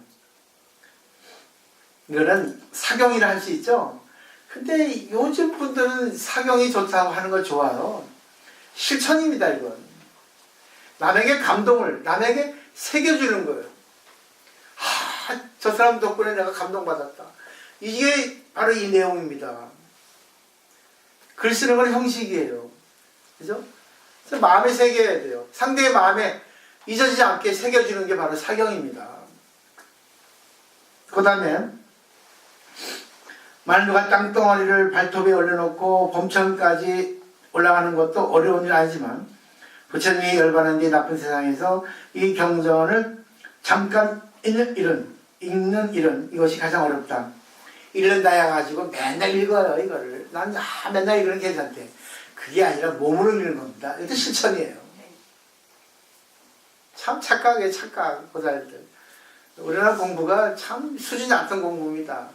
이거는 사경이라 할 수 있죠. 근데 요즘 분들은 사경이 좋다고 하는 거 좋아요. 실천입니다, 이건. 남에게 감동을, 남에게 새겨주는 거예요. 아, 저 사람 덕분에 내가 감동받았다. 이게 바로 이 내용입니다. 글 쓰는 건 형식이에요. 그죠? 그래서 마음에 새겨야 돼요. 상대의 마음에 잊어지지 않게 새겨주는 게 바로 사경입니다. 그 다음에 만류가 땅덩어리를 발톱에 올려놓고 봄천까지 올라가는 것도 어려운 일 아니지만 부처님이 열반한 뒤 나쁜 세상에서 이 경전을 잠깐 읽는 일은 이것이 가장 어렵다. 읽는다야 가지고 맨날 읽어요 이거를. 난 맨날 읽으는 게 괜찮대. 그게 아니라 몸으로 읽는 겁니다. 이것도 실천이에요. 참 착각이에요. 착각. 보살들. 우리나라 공부가 참 수준이 낮은 공부입니다.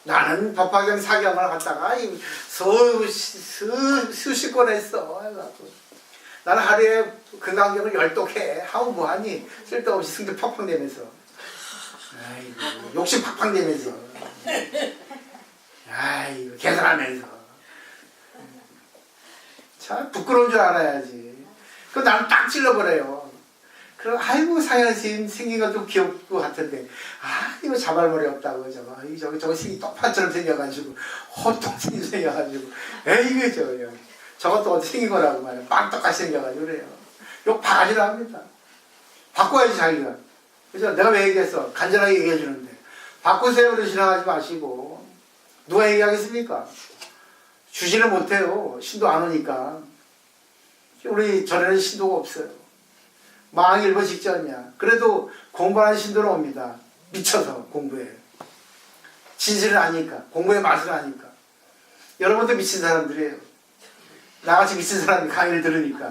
나는 법화경 사경을 갖다가 수십 권 했어. 나는 하루에 금강경을 10독 해. 하고 뭐하니? 쓸데없이 승질 팍팍 내면서. 아이고, 욕심 팍팍 내면서. 아이고, 계산하면서. 참 부끄러운 줄 알아야지. 그럼 나는 딱 찔러버려요. 그럼 아이고 사연 스님 생긴 거 좀 귀엽고 것 같은데 이거 자발머리 없다고 저거 생긴 똑판처럼 생겨가지고 호통생이 생겨가지고 에이그 저것도 어떻게 생긴 거라고 말이야. 빵떡같이 생겨가지고 그래요. 욕 바가지로 합니다. 바꿔야지 자기가. 그래서 내가 왜 얘기했어? 간절하게 얘기해 주는데 바꾸세요 그러시나 하지 마시고. 누가 얘기하겠습니까? 주지를 못해요. 신도 안 오니까. 우리 전에는 신도가 없어요. 망일보 직전이야. 그래도 공부하는 신도는 옵니다. 미쳐서 공부해. 진실을 아니까. 공부의 맛을 아니까. 여러분도 미친 사람들이에요. 나같이 미친 사람이 강의를 들으니까.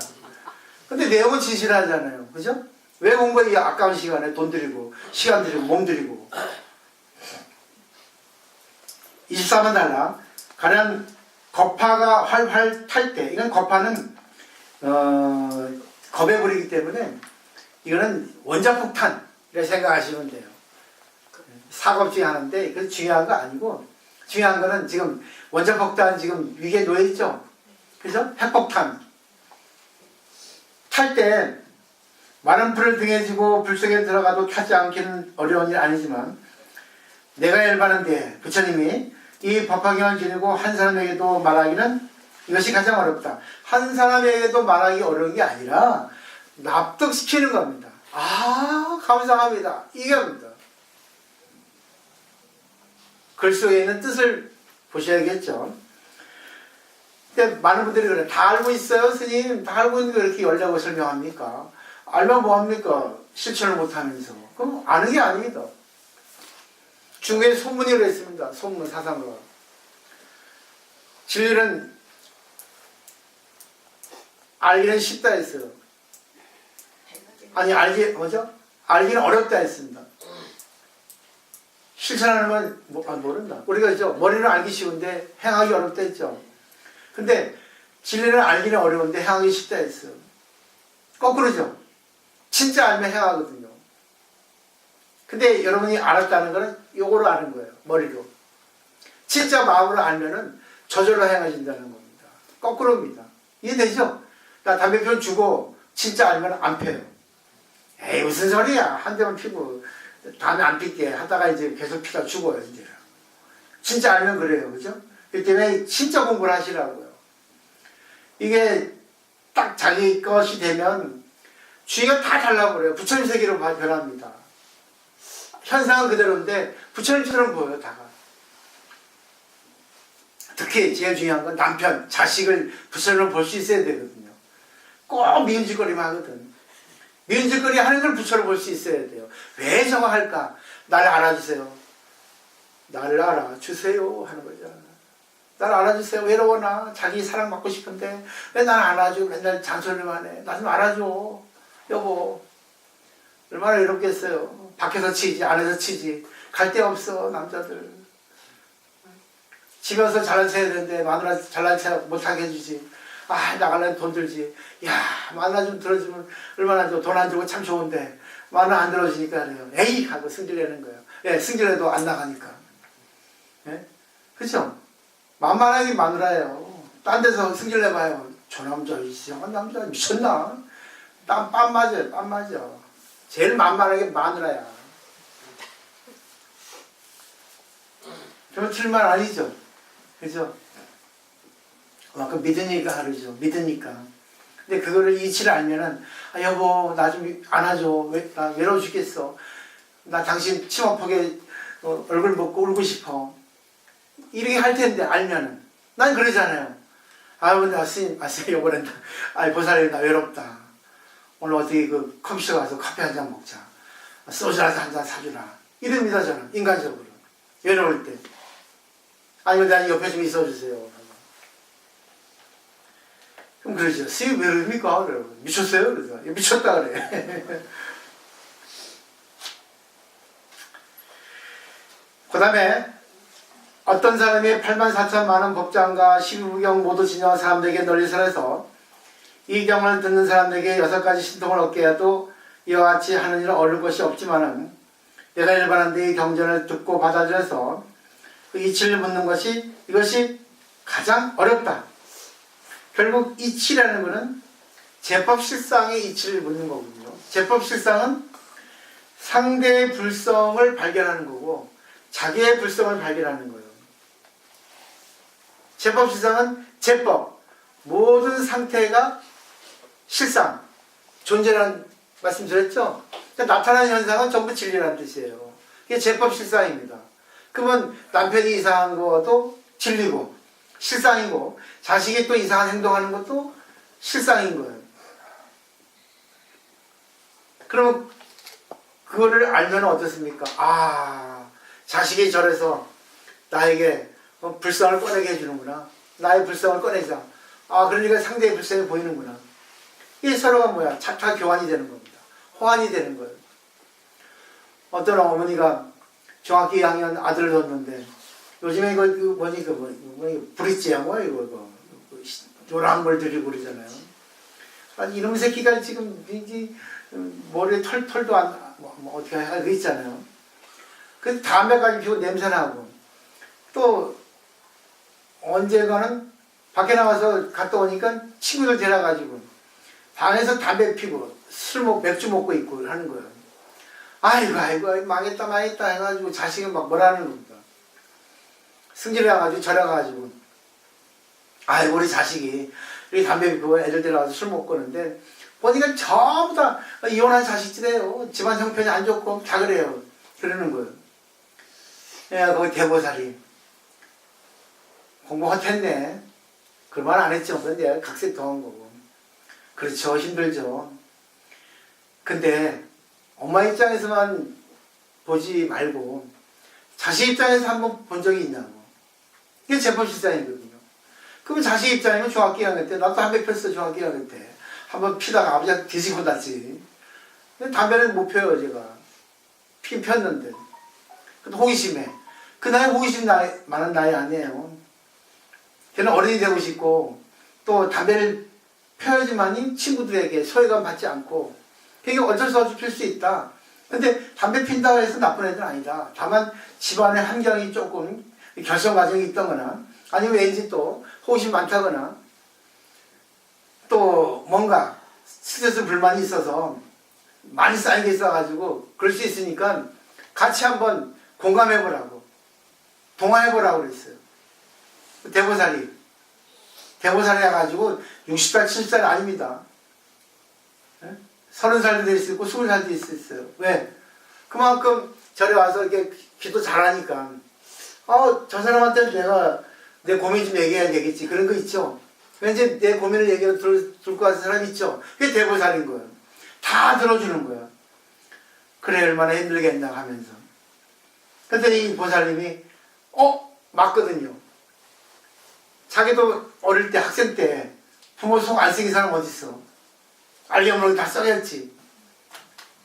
근데 내용은 진실하잖아요. 그죠? 왜 공부해? 이 아까운 시간에 돈 들이고 시간 들이고 몸 들이고. 24번 달라. 가령 거파가 활활 탈 때, 이건 거파는 겁에 부리기 때문에 이거는 원자폭탄 이렇게 생각하시면 돼요. 사업 중에 하는데 그래서 중요한 거 아니고, 중요한 거는 지금 원자폭탄 지금 위기에 놓여 있죠. 그죠? 핵폭탄 탈 때 많은 불을 등에 지고 불 속에 들어가도 타지 않기는 어려운 일 아니지만, 내가 열받는데 부처님이 이 법화경을 지니고 한 사람에게도 말하기는 이것이 가장 어렵다. 한 사람에게도 말하기 어려운 게 아니라 납득시키는 겁니다. 아, 감사합니다. 이게 겁니다. 글 속에 있는 뜻을 보셔야겠죠. 근데 많은 분들이 그래. 다 알고 있어요, 스님. 다 알고 있는데 왜 이렇게 열려고 설명합니까? 알면 뭐합니까? 실천을 못하면서. 그럼 아는 게 아닙니다. 중국에 소문이 그랬습니다. 소문, 사상가. 진리는 알기는 쉽다 했어요. 아니, 알기는 어렵다 했습니다. 실천하는 건 모른다. 우리가 그죠? 머리는 알기 쉬운데 행하기 어렵다 했죠. 근데 진리는 알기는 어려운데 행하기 쉽다 했어요. 거꾸로죠. 진짜 알면 행하거든요. 근데 여러분이 알았다는 거는 요거로 아는 거예요. 머리로. 진짜 마음으로 알면은 저절로 행해진다는 겁니다. 거꾸로입니다. 이해되죠? 나 담배 피워 주고 진짜 알면 안 펴요. 에이, 무슨 소리야. 한 대만 피고 다음에 안 필게 하다가 이제 계속 피가 죽어요, 이제. 진짜 알면 그래요. 그죠? 그렇기 때문에 진짜 공부를 하시라고요. 이게 딱 자기 것이 되면 주의가 다 달라버려요. 부처님 세계로 변합니다. 현상은 그대로인데 부처님처럼 보여요, 다가. 특히 제일 중요한 건 남편, 자식을 부처님으로 볼 수 있어야 되거든요. 꼭 미운짓거리만 하거든. 미운짓거리 하는 걸 부처로 볼 수 있어야 돼요. 왜 저거 할까? 나를 알아주세요. 나를 알아주세요 하는 거잖아. 나를 알아주세요. 외로워 나. 자기 사랑받고 싶은데 왜 나를 안아줘? 맨날 잔소리만 해. 나 좀 알아줘. 여보. 얼마나 외롭겠어요. 밖에서 치지 안에서 치지. 갈 데 없어 남자들. 집에 와서 잘난 체 해야 되는데 마누라 잘난 체 못하게 해주지. 아, 나가려면 돈 들지. 야, 마누라 좀 들어주면 얼마나 좋아. 돈 안 들고 참 좋은데 마누라 안 들어주니까 그래요. 에이 하고 승질내는 거예요. 예, 승질내도 안 나가니까. 예? 그쵸? 만만하게 마누라예요. 딴 데서 승질내봐요. 저 남자 이상한 남자 미쳤나? 땀 맞아요. 땀 맞아. 제일 만만하게 마누라야. 그렇지만 아니죠. 그죠? 그 믿으니까 하루죠. 믿으니까. 근데 그거를 이치를 알면은, 아, 여보, 나 좀 안아줘. 나 외로워 죽겠어. 나 당신 치마폭에 얼굴 먹고 울고 싶어. 이렇게 할 텐데, 알면은. 난 그러잖아요. 아, 근데 스님, 요번엔, 보살님, 나 외롭다. 오늘 어떻게 그 커피숍 가서 커피 한 잔 먹자. 소주라도 한 잔 사주라. 이럽니다, 저는. 인간적으로. 외로울 때. 아니면 나 옆에 좀 있어주세요. 그럼 그러죠. 스님 왜 그럽니까? 그래요. 미쳤어요? 그래서. 미쳤다 그래. 그 다음에 어떤 사람이 84,000만원 법장과 12부경 모두 지녀 사람들에게 널리 설해서 이 경을 듣는 사람들에게 6가지 신통을 얻게 해도 이와 같이 하는 일은 어려울 것이 없지만은 내가 일반한데 이 경전을 듣고 받아들여서 그 이치를 묻는 것이 이것이 가장 어렵다. 결국 이치라는 것은 제법실상의 이치를 묻는 거거든요. 제법실상은 상대의 불성을 발견하는 거고 자기의 불성을 발견하는 거예요. 제법실상은 제법, 모든 상태가 실상, 존재라는 말씀 드렸죠? 그러니까 나타나는 현상은 전부 진리라는 뜻이에요. 이게 제법실상입니다. 그러면 남편이 이상한 것도 진리고 실상이고 자식이 또 이상한 행동하는 것도 실상인 거예요. 그러면 그거를 알면 어떻습니까? 아, 자식이 저래서 나에게 불성을 꺼내게 해주는구나. 나의 불성을 꺼내자. 아, 그러니까 상대의 불성이 보이는구나. 이게 서로가 뭐야? 차차 교환이 되는 겁니다. 호환이 되는 거예요. 어떤 어머니가 중학교 2학년 아들을 뒀는데 요즘에 이거 브릿지야 이거 요란한 걸 들이고 그러잖아요. 아니 이놈 새끼가 지금 머리에 털도 어떻게 하고 있잖아요. 그 담배까지 피우고 냄새나고 또 언젠가는 밖에 나가서 갔다 오니까 친구들 데려가지고 방에서 담배 피고 맥주 먹고 있고 하는 거예요. 아이고 망했다 해가지고 자식이 막 뭐라는 겁니다. 승질을 해가지고 저래가지고 아이고 우리 자식이 이렇게 담배 피우고 애들 데려가서 술 먹고 그러는데 보니까 전부 다 이혼한 자식들이에요. 집안 형편이 안 좋고 다 그래요. 그러는 거예요. 거기 대보살이 공부 헛했네. 그 말 안 했죠. 근데 각색 더한 거고. 그렇죠. 힘들죠. 근데 엄마 입장에서만 보지 말고 자식 입장에서 한번 본 적이 있냐고. 이게 제법실상이거든요. 그러면 자식 입장이면 중학교 2학년 때 나도 담배 폈어. 중학교 2학년 때. 한번 피다가 아버지한테 뒤지고 났지. 담배는 못 펴요. 제가. 피긴 폈는데. 근데 호기심에. 그 나이 호기심 많은 나이 아니에요. 걔는 어른이 되고 싶고 또 담배를 펴야지만이 친구들에게 소외감 받지 않고 그게 어쩔 수 없이 필 수 있다. 근데 담배 핀다고 해서 나쁜 애들은 아니다. 다만 집안의 환경이 조금 결성 과정이 있다거나 아니면 왠지 또 호기심 많다거나 또 뭔가 스트레스 불만이 있어서 많이 쌓인 게 있어가지고 그럴 수 있으니까 같이 한번 공감해보라고 동화해보라고 그랬어요. 대보살이 해가지고 60살, 70살 아닙니다. 30살도 될 수 있고 20살도 될 수 있어요. 왜? 그만큼 절에 와서 이렇게 기도 잘하니까 저 사람한테 내가 내 고민 좀 얘기해야 되겠지. 그런 거 있죠. 왠지 내 고민을 얘기해 들을 것 같은 사람 있죠. 그게 대보살인 거예요. 다 들어주는 거예요. 그래 얼마나 힘들겠나 하면서. 그랬더니 이 보살님이 맞거든요. 자기도 어릴 때 학생 때 부모 속 안 썩인 사람 어딨어. 알려면 다 썩였지.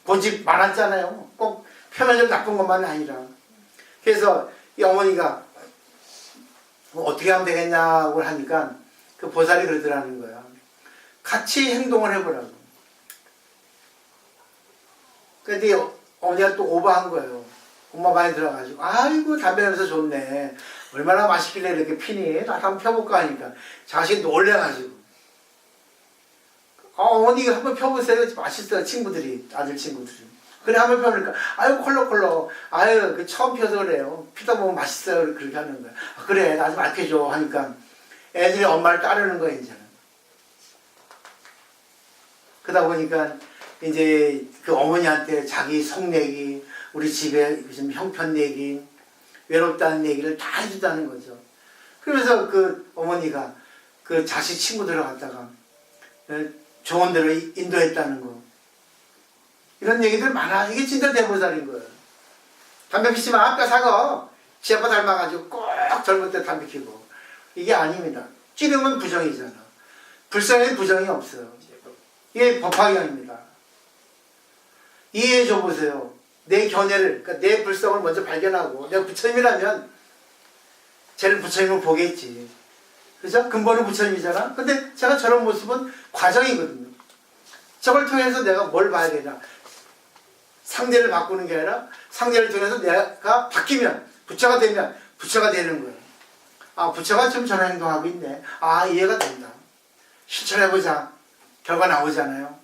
고집 많았잖아요. 꼭 표면적으로 나쁜 것만이 아니라. 그래서 이 어머니가 어떻게 하면 되겠냐고 하니까 그 보살이 그러더라는 거야. 같이 행동을 해보라고. 그런데 어머니가 또 오버한 거예요. 엄마 방에 들어가지고 아이고 담배 냄새 좋네. 얼마나 맛있길래 이렇게 피니? 나 한번 펴볼까 하니까 자식이 놀래가지고 어머니가 한번 펴보세요. 맛있어요. 친구들이 아들 친구들이. 그래 한번 펴보니까 아유 콜록콜록 아유 그 처음 펴서 그래요. 피다 보면 맛있어요. 그렇게 하는 거야. 그래 나 좀 알려줘 하니까 애들이 엄마를 따르는 거야 이제는. 그러다 보니까 이제 그 어머니한테 자기 속내기 우리 집에 무슨 형편 내기 외롭다는 얘기를 다 해주다는 거죠. 그러면서 그 어머니가 그 자식 친구들을 갖다가 좋은 데로 인도했다는 거. 이런 얘기들 많아. 이게 진짜 대보살인 거예요. 담배 피지 마. 아까 사고. 지 아빠 닮아가지고 꼭 젊을 때 담배 피고. 이게 아닙니다. 찌르면 부정이잖아. 불쌍해도 부정이 없어요. 이게 법화경입니다. 이해해줘 보세요. 내 견해를, 그러니까 내 불성을 먼저 발견하고, 내가 부처님이라면 쟤를 부처님을 보겠지. 그죠? 근본은 부처님이잖아? 근데 제가 저런 모습은 과정이거든요. 저걸 통해서 내가 뭘 봐야 되냐. 상대를 바꾸는 게 아니라 상대를 통해서 내가 바뀌면, 부처가 되면 부처가 되는 거예요. 아, 부처가 지금 저런 행동하고 있네. 아, 이해가 된다. 실천해보자. 결과 나오잖아요.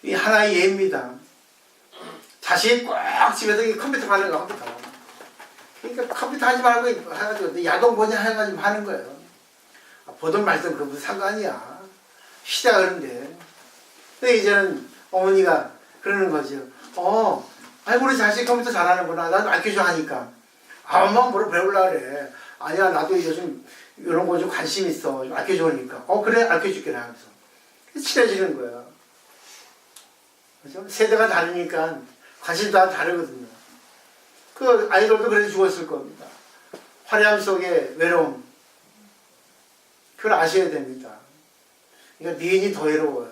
이 하나의 예입니다. 자식이 꼭 집에서 컴퓨터 하는 거 컴퓨터. 그러니까 컴퓨터 하지 말고 해가지고 야동 보냐 해가지고 하는 거예요. 보던 말든 그 무슨 상관이야. 시대가 그런데. 근데 이제는 어머니가 그러는 거죠. 아이고 우리 자식 컴퓨터 잘하는구나. 나도 알려줘 하니까. 엄마 뭐로 배우려고 그래. 아니야 나도 요즘 이런 거 좀 관심 있어. 좀 알려줘 하니까. 그래 알려줄게 하면서. 친해지는 거야. 그죠? 세대가 다르니까 관심도 다 다르거든요. 그 아이돌도 그래서 죽었을 겁니다. 화려함 속에 외로움. 그걸 아셔야 됩니다. 그러니까 미인이 더 외로워요.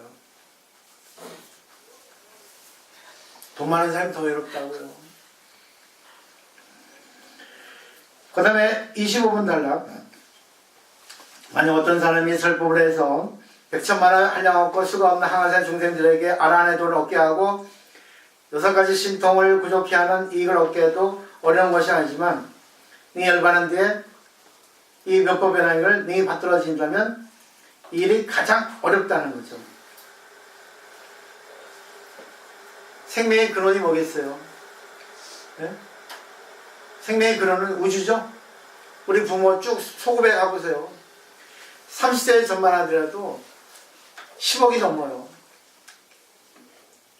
돈 많은 사람이 더 외롭다고요. 그 다음에 25번 달락. 만약 어떤 사람이 설법을 해서 100천만을 한량없고 수가 없는 항아산 중생들에게 아라한의 돈을 얻게 하고 6가지 신통을 부족히 하는 이익을 얻게 해도 어려운 것이 아니지만 능히 열반한 뒤에 이 면법이라는 걸 능히 받들어진다면 이 일이 가장 어렵다는 거죠. 생명의 근원이 뭐겠어요? 네? 생명의 근원은 우주죠? 우리 부모 쭉 소급해 가보세요. 30세 전만 하더라도 10억이 넘어요.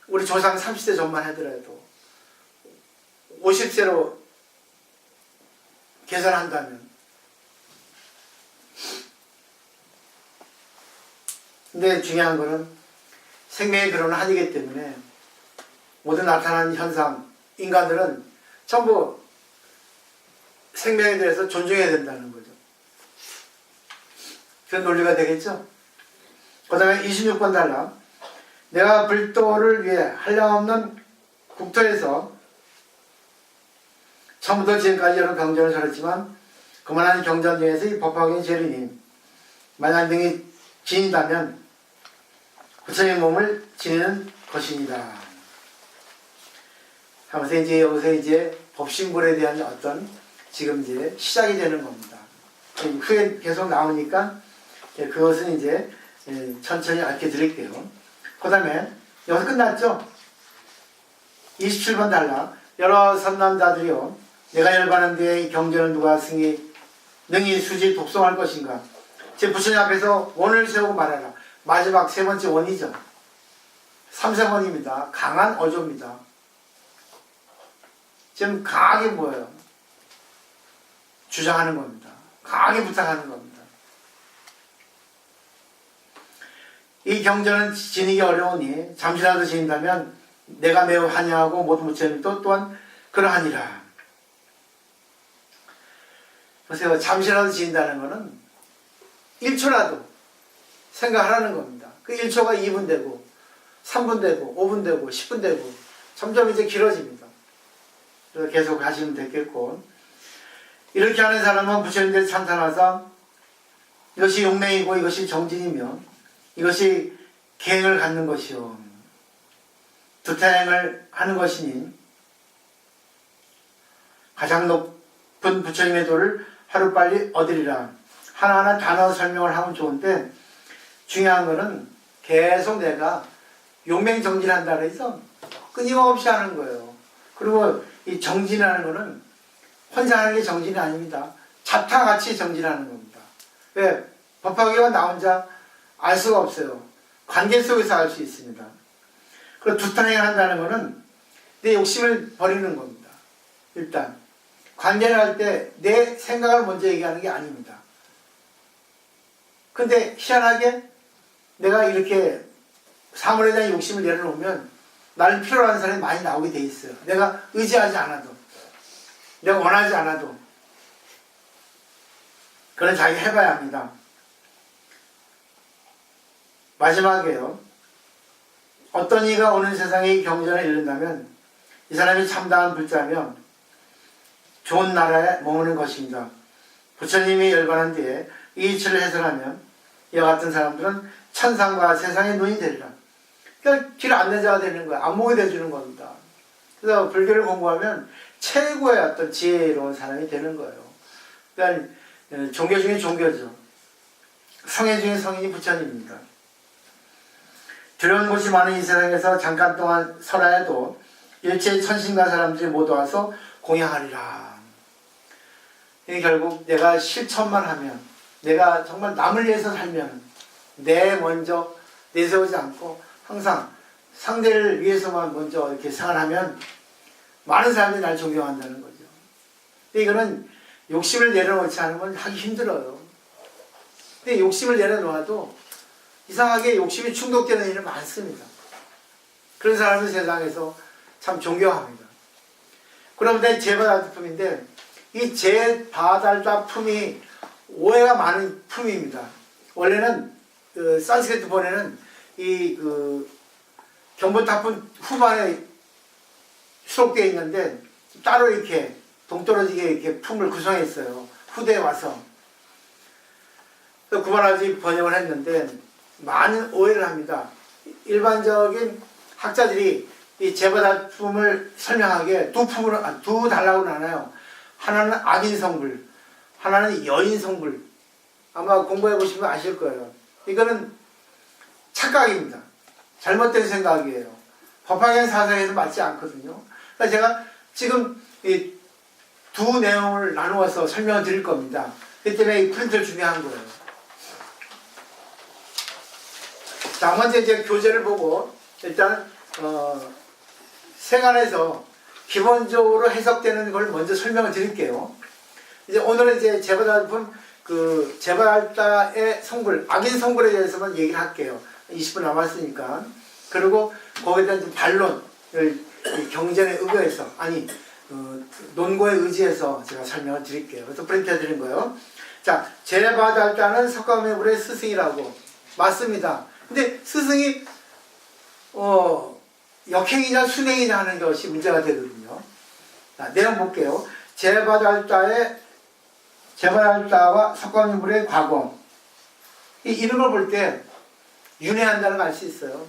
우리 조상 30세 전만 하더라도 50세로 계산한다면. 근데 중요한 거는 생명의 근원은 한이기 때문에 모든 나타나는 현상, 인간들은 전부 생명에 대해서 존중해야 된다는 거죠. 그런 논리가 되겠죠? 그 다음에 26번 달락. 내가 불도를 위해 한량없는 국토에서 처음부터 지금까지 여러 경전을 설했지만 그만한 경전 중에서 이 법화경이 제일이니 만약 능히 지닌다면 부처님의 몸을 지니는 것입니다. 하면서 이제 여기서 이제 법신불에 대한 어떤 지금 이제 시작이 되는 겁니다. 후에 계속 나오니까 그것은 이제 천천히 알게 드릴게요. 그 다음에 여기서 끝났죠? 27번 달라. 여러 선남자들이요 내가 열반한 뒤에 이 경전을 누가 승히 능히 수지 독송할 것인가. 제 부처님 앞에서 원을 세우고 말하라. 마지막 세 번째 원이죠. 3세번입니다. 강한 어조입니다. 지금 강하게 뭐예요? 주장하는 겁니다. 강하게 부탁하는 겁니다. 이 경전은 지니기 어려우니 잠시라도 지닌다면 내가 매우 환영하고 모든 부처님도 또한 그러하니라. 보세요. 잠시라도 지닌다는 것은 1초라도 생각하라는 겁니다. 그 1초가 2분 되고 3분 되고 5분 되고 10분 되고 점점 이제 길어집니다. 그래서 계속 하시면 되겠고, 이렇게 하는 사람은 부처님들 찬탄하사 이것이 용맹이고 이것이 정진이며 이것이 계행을 갖는 것이요 두타행을 하는 것이니 가장 높은 부처님의 도를 하루빨리 얻으리라. 하나하나 단어 설명을 하면 좋은데 중요한 거는 계속 내가 용맹정진한다 그래서 끊임없이 하는 거예요. 그리고 이 정진하는 거는 혼자 하는 게 정진이 아닙니다. 자타같이 정진하는 겁니다. 왜? 법화경은 나 혼자 알 수가 없어요. 관계 속에서 알 수 있습니다. 그리고 두탄행을 한다는 것은 내 욕심을 버리는 겁니다. 일단 관계를 할 때 내 생각을 먼저 얘기하는 게 아닙니다. 근데 희한하게 내가 이렇게 사물에 대한 욕심을 내려놓으면 나를 필요로 하는 사람이 많이 나오게 돼 있어요. 내가 의지하지 않아도, 내가 원하지 않아도. 그건 자기가 해봐야 합니다. 마지막에요. 어떤 이가 오는 세상에 이 경전을 읽는다면 이 사람이 참다한 불자며 좋은 나라에 머무는 것입니다. 부처님이 열반한 뒤에 이 이치를 해설하면 이와 같은 사람들은 천상과 세상의 눈이 되리라. 그러니까 길 안내자가 되는 거야. 안목이 되주는 겁니다. 그래서 불교를 공부하면 최고의 어떤 지혜로운 사람이 되는 거예요. 그러니까 종교 중에 종교죠. 성애 중에 성인이 부처님입니다. 두려운 곳이 많은 이 세상에서 잠깐 동안 설하여도 일체의 천신과 사람들이 모두 와서 공양하리라. 이게 결국 내가 실천만 하면, 내가 정말 남을 위해서 살면, 내 먼저 내세우지 않고 항상 상대를 위해서만 먼저 이렇게 생활하면 많은 사람들이 날 존경한다는 거죠. 근데 이거는 욕심을 내려놓지 않으면 하기 힘들어요. 근데 욕심을 내려놓아도 이상하게 욕심이 충족되는 일은 많습니다. 그런 사람을 세상에서 참 존경합니다. 그런데 제바달다품인데 이 제바달다품이 오해가 많은 품입니다. 원래는 그 산스크리트 본에는 이 그 경보타품 후반에 수록되어 있는데 따로 이렇게 동떨어지게 이렇게 품을 구성했어요. 후대에 와서. 구말하지 번역을 했는데 많은 오해를 합니다. 일반적인 학자들이 이 제바다품을 설명하기에 두 단락으로 나눠요. 하나는 악인 성불, 하나는 여인 성불. 아마 공부해 보시면 아실 거예요. 이거는 착각입니다. 잘못된 생각이에요. 법화경 사상에서 맞지 않거든요. 그러니까 제가 지금 이 두 내용을 나누어서 설명을 드릴 겁니다. 그 때문에 이 프린트를 준비한 거예요. 자, 먼저 이제 교재를 보고 일단 세간에서 기본적으로 해석되는 걸 먼저 설명을 드릴게요. 이제 오늘은 이제 제바다품 그 제바다의 성불, 악인 성불에 대해서만 얘기를 할게요. 20분 남았으니까. 그리고 거기에 대한 좀 반론을 경전에 의거해서 논고에 의지해서 제가 설명을 드릴게요. 그래서 프린트해 드린 거예요. 자, 제바달다는 석가모니불의 스승이라고. 맞습니다. 근데 스승이 역행이냐 순행이냐 하는 것이 문제가 되거든요. 자, 내용 볼게요. 제바달다와 석가모니불의 과거. 이 이름을 볼 때 윤회한다는 걸 알 수 있어요.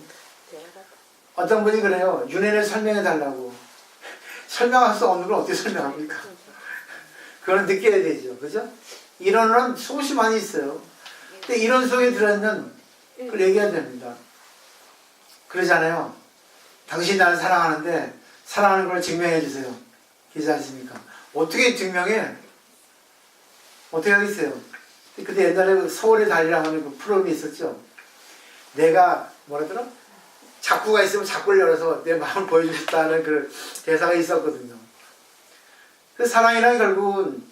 어떤 분이 그래요. 윤회를 설명해 달라고. 설명할 수 없는 걸 어떻게 설명합니까? 그건 느껴야 되죠. 그죠? 이론은 수없이 많이 있어요. 근데 이론 속에 들어있는 그걸 얘기해야 됩니다. 그러잖아요. 당신이 나를 사랑하는데 사랑하는 걸 증명해 주세요. 그렇지 않습니까? 어떻게 증명해? 어떻게 하겠어요? 그때 옛날에 서울의 달이라고 하는 그 프로그램이 있었죠. 내가 뭐라더라? 작구가 있으면 작구를 열어서 내 마음을 보여주고 싶다는 그 대사가 있었거든요. 그 사랑이란 결국은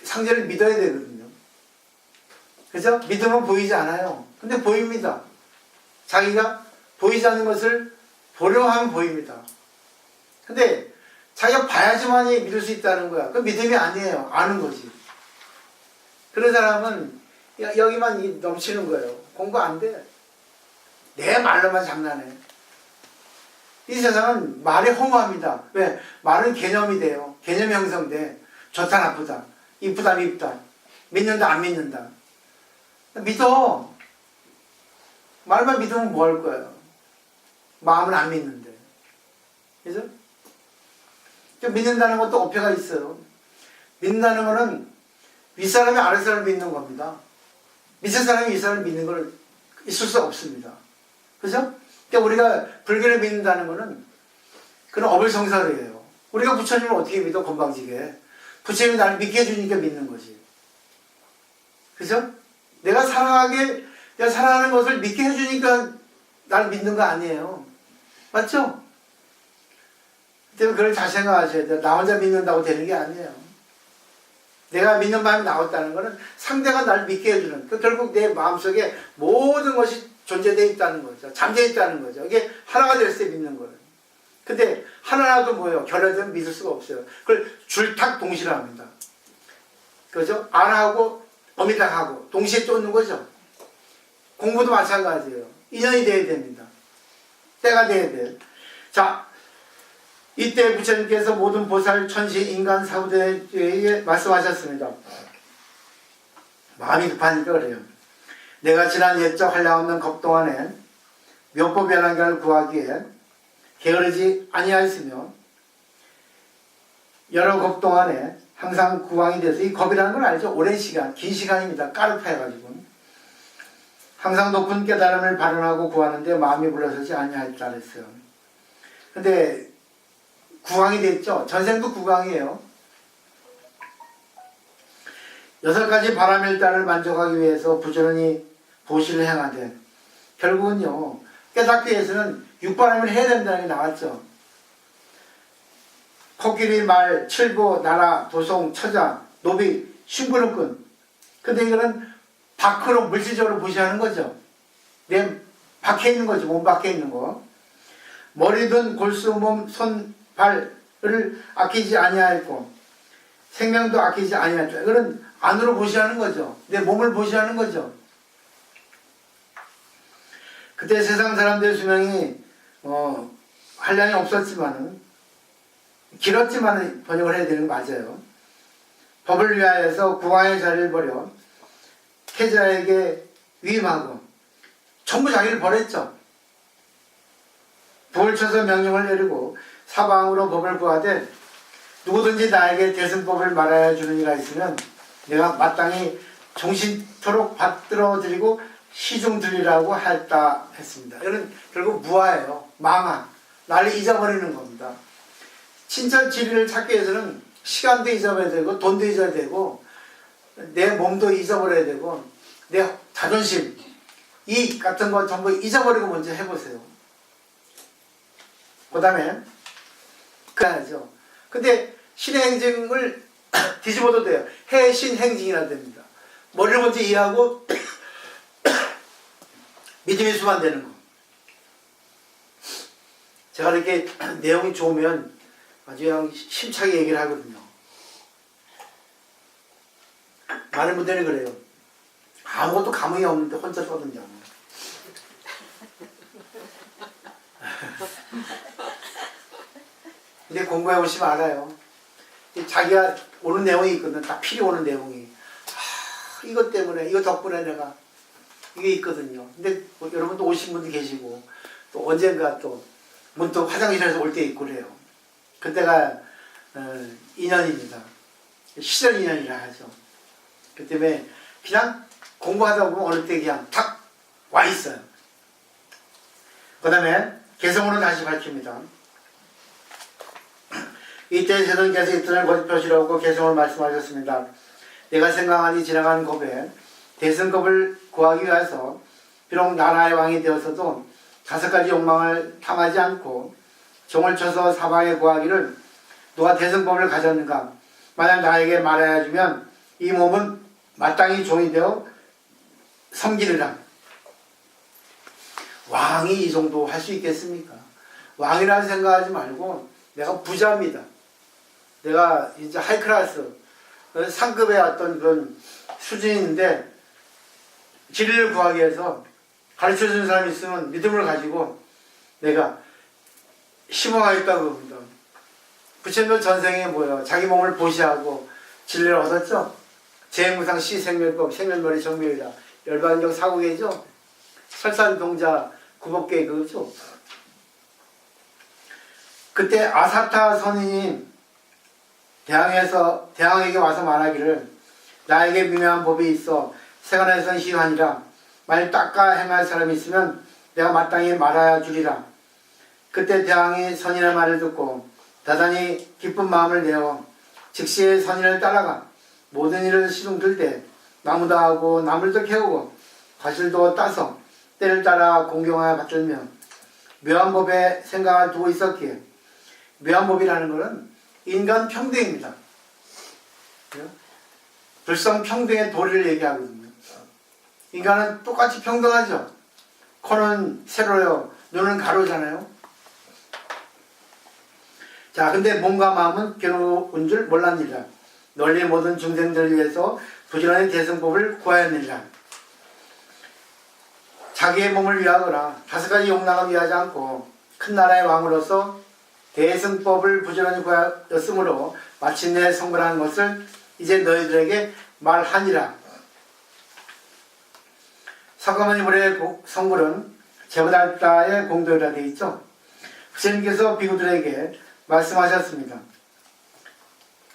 상대를 믿어야 되거든요. 그죠? 믿으면 보이지 않아요. 근데 보입니다. 자기가 보이지 않는 것을 보려고 하면 보입니다. 근데 자기가 봐야지만이 믿을 수 있다는 거야. 그 믿음이 아니에요. 아는 거지. 그런 사람은 여기만 넘치는 거예요. 공부 안 돼. 내 말로만 장난해. 이 세상은 말이 허무합니다. 왜? 말은 개념이 돼요. 개념이 형성돼. 좋다 나쁘다. 이쁘다 밉다. 믿는다 안 믿는다. 믿어. 말만 믿으면 뭐 할 거예요? 마음은 안 믿는데. 그죠? 믿는다는 것도 어폐가 있어요. 믿는다는 거는 윗사람이 아랫사람을 믿는 겁니다. 밑에 사람이 윗사람을 믿는 걸 있을 수 없습니다. 그죠? 그러니까 우리가 불교를 믿는다는 거는 그런 어불성설이에요. 우리가 부처님을 어떻게 믿어? 건방지게. 부처님이 나를 믿게 해주니까 믿는 거지. 그죠? 내가 사랑하는 것을 믿게 해주니까 나를 믿는 거 아니에요. 맞죠? 때문에 그걸 잘 생각하셔야 돼요. 나 혼자 믿는다고 되는 게 아니에요. 내가 믿는 마음이 나왔다는 것은 상대가 나를 믿게 해주는, 결국 내 마음속에 모든 것이 존재되어 있다는 거죠. 잠재어 있다는 거죠. 이게 하나가 될 때 믿는 거예요. 근데 하나라도 뭐예요? 결여되면 믿을 수가 없어요. 그걸 줄탁동실합니다. 그죠? 안하고 어미탁하고 동시에 쫓는 거죠. 공부도 마찬가지예요. 인연이 돼야 됩니다. 때가 돼야 돼요. 자, 이때 부처님께서 모든 보살, 천시, 인간, 사후대에게 말씀하셨습니다. 마음이 급하니까 그래요. 내가 지난 옛적 한량없는 겁동안에 묘법변환경을 구하기에 게으르지 아니하였으며 여러 겁동안에 항상 구왕이 돼서, 이 겁이라는 걸 알죠? 오랜 시간, 긴 시간입니다. 까르파해가지고 항상 높은 깨달음을 발언하고 구하는데 마음이 물러서지 아니하였다 그랬어요. 근데 구강이 됐죠. 전생도 구강이에요. 6가지 바람일단을 만족하기 위해서 부지런히 보시를 행하되 결국은요, 깨닫기 위해서는 6바람을 해야 된다는 게 나왔죠. 코끼리, 말, 칠보, 나라, 도송, 처자, 노비, 심부름꾼. 근데 이거는 밖으로 물질적으로 보시하는 거죠. 내 밖에 있는 거죠. 몸 밖에 있는 거. 머리든 골수, 몸, 손, 발을 아끼지 아니하였고 생명도 아끼지 아니하였다. 이거는 안으로 보시하는 거죠. 내 몸을 보시하는 거죠. 그때 세상 사람들의 수명이 한량이 없었지만은 길었지만 번역을 해야 되는 거 맞아요. 법을 위하여서 국왕의 자리를 버려 태자에게 위임하고 전부 자기를 버렸죠. 북을 쳐서 명령을 내리고 사방으로 법을 구하되 누구든지 나에게 대승법을 말하여 주는 이가 있으면 내가 마땅히 종신토록 받들어 드리고 시중 드리라고 했다 했습니다. 이거는 결국 무아예요. 망한, 나를 잊어버리는 겁니다. 친척 지리를 찾기 위해서는 시간도 잊어버려야 되고 돈도 잊어야 되고 내 몸도 잊어버려야 되고 내 자존심, 이익 같은 거 전부 잊어버리고 먼저 해보세요. 그 다음에 그래야죠. 근데 신의 행징을 뒤집어도 돼요. 해신행징이라 됩니다. 머리를 먼저 이해하고 믿음이 수반되는 거. 제가 이렇게 내용이 좋으면 아주 그냥 힘차게 얘기를 하거든요. 많은 분들이 그래요. 아무것도 감흥이 없는데 혼자 떠든다고. 근데 공부해 보시면 알아요. 자기가 오는 내용이 있거든. 다 필이 오는 내용이. 이것 때문에, 이거 덕분에 내가 이게 있거든요. 근데 뭐 여러분도 오신 분도 계시고 또 언젠가 또 문득 화장실에서 올 때 있고 그래요. 그때가 인연입니다. 시절 인연이라 하죠. 그 때문에 그냥 공부하다 보면 어느 때 그냥 탁 와 있어요. 그 다음에 개성으로 다시 밝힙니다. 이때 세존께서 이틀을 거짓 표시라고 개성을 말씀하셨습니다. 내가 생각하니 지나간 겁에 대승급을 구하기 위해서 비록 나라의 왕이 되어서도 5가지 욕망을 탐하지 않고 종을 쳐서 사방에 구하기를 누가 대승법을 가졌는가? 만약 나에게 말하여 주면 이 몸은 마땅히 종이 되어 섬기리라. 왕이 이 정도 할 수 있겠습니까? 왕이라는 생각하지 말고 내가 부자입니다. 내가 이제 하이클래스 상급의 어떤 그런 수준인데 진리를 구하기 위해서 가르쳐주는 사람이 있으면 믿음을 가지고 내가 희망하겠다고 합니다. 부처님도 전생에 뭐예요? 자기 몸을 보시하고 진리를 얻었죠? 재행무상 시생멸법 생멸머리 정멸이라 열반경 사국이죠? 설산동자 구법계 그거죠? 그때 아사타 선인이 대왕에게 와서 말하기를 나에게 미묘한 법이 있어 세간에선 희한이라 만일 닦아 행할 사람이 있으면 내가 마땅히 말하여 주리라. 그때 대왕이 선인의 말을 듣고 대단히 기쁜 마음을 내어 즉시 선인을 따라가 모든 일을 시중들되 나무도 하고 나물도 캐오고 과실도 따서 때를 따라 공경하여 받들며 묘한 법에 생각을 두고 있었기에 묘한 법이라는 것은 인간 평등입니다. 불성평등의 도리를 얘기하거든요. 인간은 똑같이 평등하죠. 코는 세로요, 눈은 가로잖아요. 자, 근데 몸과 마음은 괴로운 줄 몰랐느니라. 널리 모든 중생들을 위해서 부지런히 대승법을 구하였느니라. 자기의 몸을 위하거나 5가지 욕망을 위하지 않고 큰 나라의 왕으로서 대승법을 부지런히 구하였으므로 마침내 성불하는 것을 이제 너희들에게 말하니라. 사가모니불의 성불은 제보달다의 공도이라 되어 있죠. 부처님께서 비구들에게 말씀하셨습니다.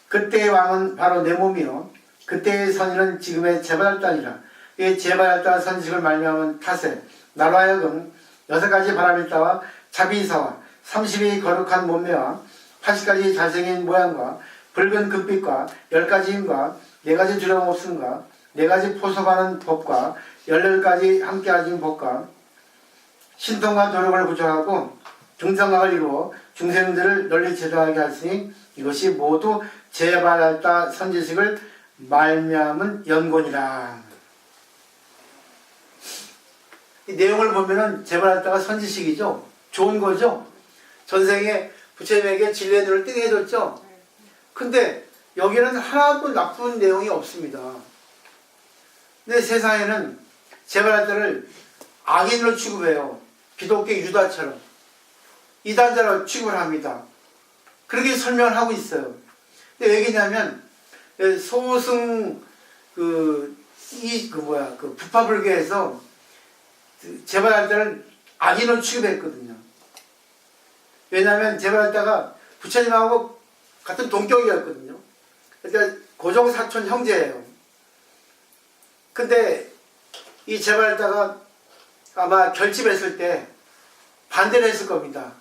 그때의 왕은 바로 내 몸이요 그때의 선인은 지금의 제보달다니라. 이 제보달다 선식을 말미암은 탓에 나로 하여금 6가지 바라밀다와 자비사와 30이 거룩한 몸매와 80가지 잘생긴 모양과 붉은 금빛과 10가지 힘과 4가지 두려움 없음과 4가지 포섭하는 법과 18가지 함께 가진 법과 신통과 노력을 구조하고 중성각을 이루어 중생들을 널리 제도하게 하시니 이것이 모두 제발했다 선지식을 말미암은 연곤이라. 이 내용을 보면은 제발했다가 선지식이죠. 좋은 거죠. 전생에 부처님에게 진리의 눈을 뜨게 해줬죠. 근데 여기는 하나도 나쁜 내용이 없습니다. 근데 세상에는 제발했다를 악인으로 취급해요. 기독교 유다처럼 이단자로 취급을 합니다. 그렇게 설명을 하고 있어요. 근데 왜 그러냐면 소승 부파불교에서 제발할다를 악인으로 취급했거든요. 왜냐하면 제발할다가 부처님하고 같은 동격이었거든요. 그러니까 고종사촌 형제예요. 근데 이 제발할다가 아마 결집했을 때 반대를 했을 겁니다.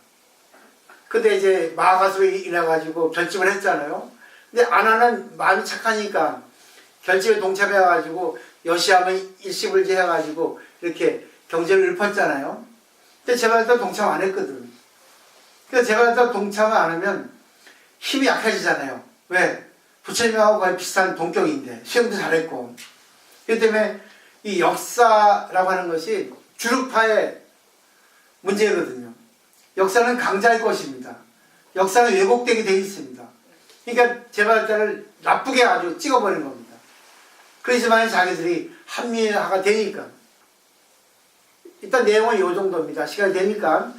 근데 이제 마가수에 일해가지고 결집을 했잖아요. 근데 아나는 마음이 착하니까 결집에 동참해가지고 여시하면 일시불지 해가지고 이렇게 경제를 읊었잖아요. 근데 제발할다 동참 안 했거든. 그래서 제발할다 동참을 안 하면 힘이 약해지잖아요. 왜? 부처님하고 거의 비슷한 동격인데 수행도 잘했고. 그렇기 때문에 이 역사라고 하는 것이 주륵파의 문제거든요. 역사는 강자의 것입니다. 역사는 왜곡되게 되어 있습니다. 그러니까 제발할다를 나쁘게 아주 찍어버린 겁니다. 그렇지만 자기들이 합리화가 되니까. 일단 내용은 이 정도입니다. 시간이 되니까.